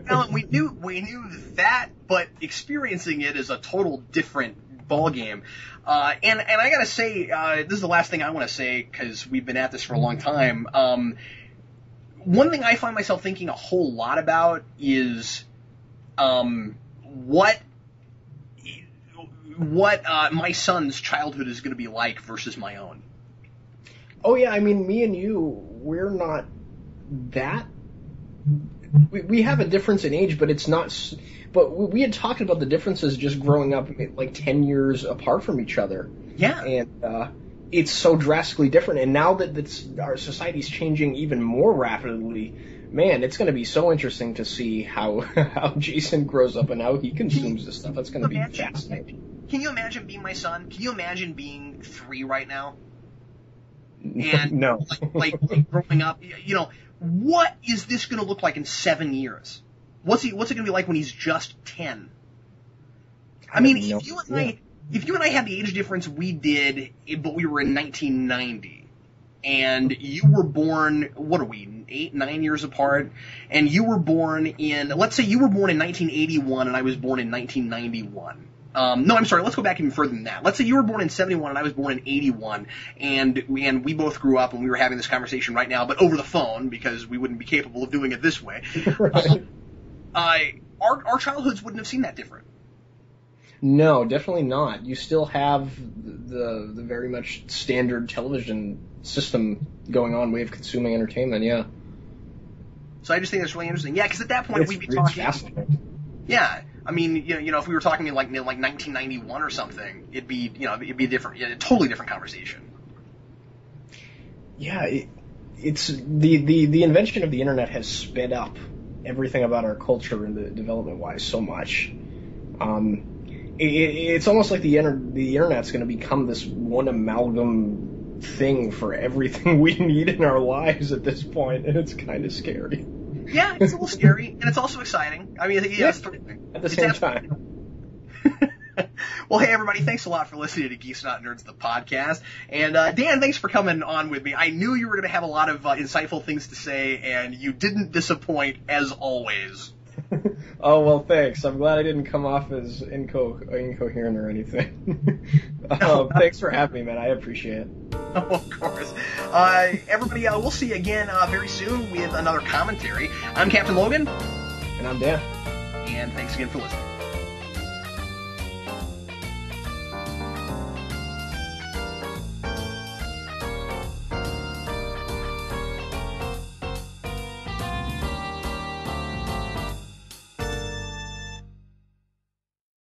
Alan, we knew that, but experiencing it is a total different ballgame. And I gotta say, this is the last thing I want to say because we've been at this for a long time. One thing I find myself thinking a whole lot about is what my son's childhood is going to be like versus my own. Oh yeah, I mean, me and you, we're not that. We have a difference in age, but it's not. But we had talked about the differences just growing up like 10 years apart from each other. Yeah. And it's so drastically different. And now that our society's changing even more rapidly, man, it's going to be so interesting to see how Jason grows up and how he consumes this stuff. That's going to be fascinating. Can you imagine being my son? Can you imagine being 3 right now? And no. like growing up, what is this going to look like in 7 years? What's it going to be like when he's just 10? I mean, if you and I had the age difference we did, but we were in 1990, and you were born, what are we, 8, 9 years apart, and you were born in, let's say you were born in 1981 and I was born in 1991. No, I'm sorry, let's go back even further than that. Let's say you were born in 71 and I was born in 81, and we both grew up and we were having this conversation right now, but over the phone, because we wouldn't be capable of doing it this way. Right. Our childhoods wouldn't have seen that different. No, definitely not. You still have the very much standard television system going on, way of consuming entertainment, yeah. So I just think that's really interesting. Yeah, because at that point we'd be talking. Fascinating. Yeah, I mean, if we were talking like 1991 or something, it'd be different, a totally different conversation. Yeah, it's the invention of the internet has sped up everything about our culture and the development-wise so much. It's almost like the internet's going to become this one amalgam thing for everything we need in our lives at this point, and it's kind of scary. Yeah, it's a little scary, and it's also exciting. I mean, yeah, at the same time. Well, hey, everybody, thanks a lot for listening to Geeks Not Nerds, the podcast. And Dan, thanks for coming on with me. I knew you were going to have a lot of insightful things to say, and you didn't disappoint, as always. Oh, well, thanks. I'm glad I didn't come off as incoherent or anything. Thanks for having me, man. I appreciate it. Oh, of course. Everybody, we'll see you again very soon with another commentary. I'm Captain Logan. And I'm Dan. And thanks again for listening.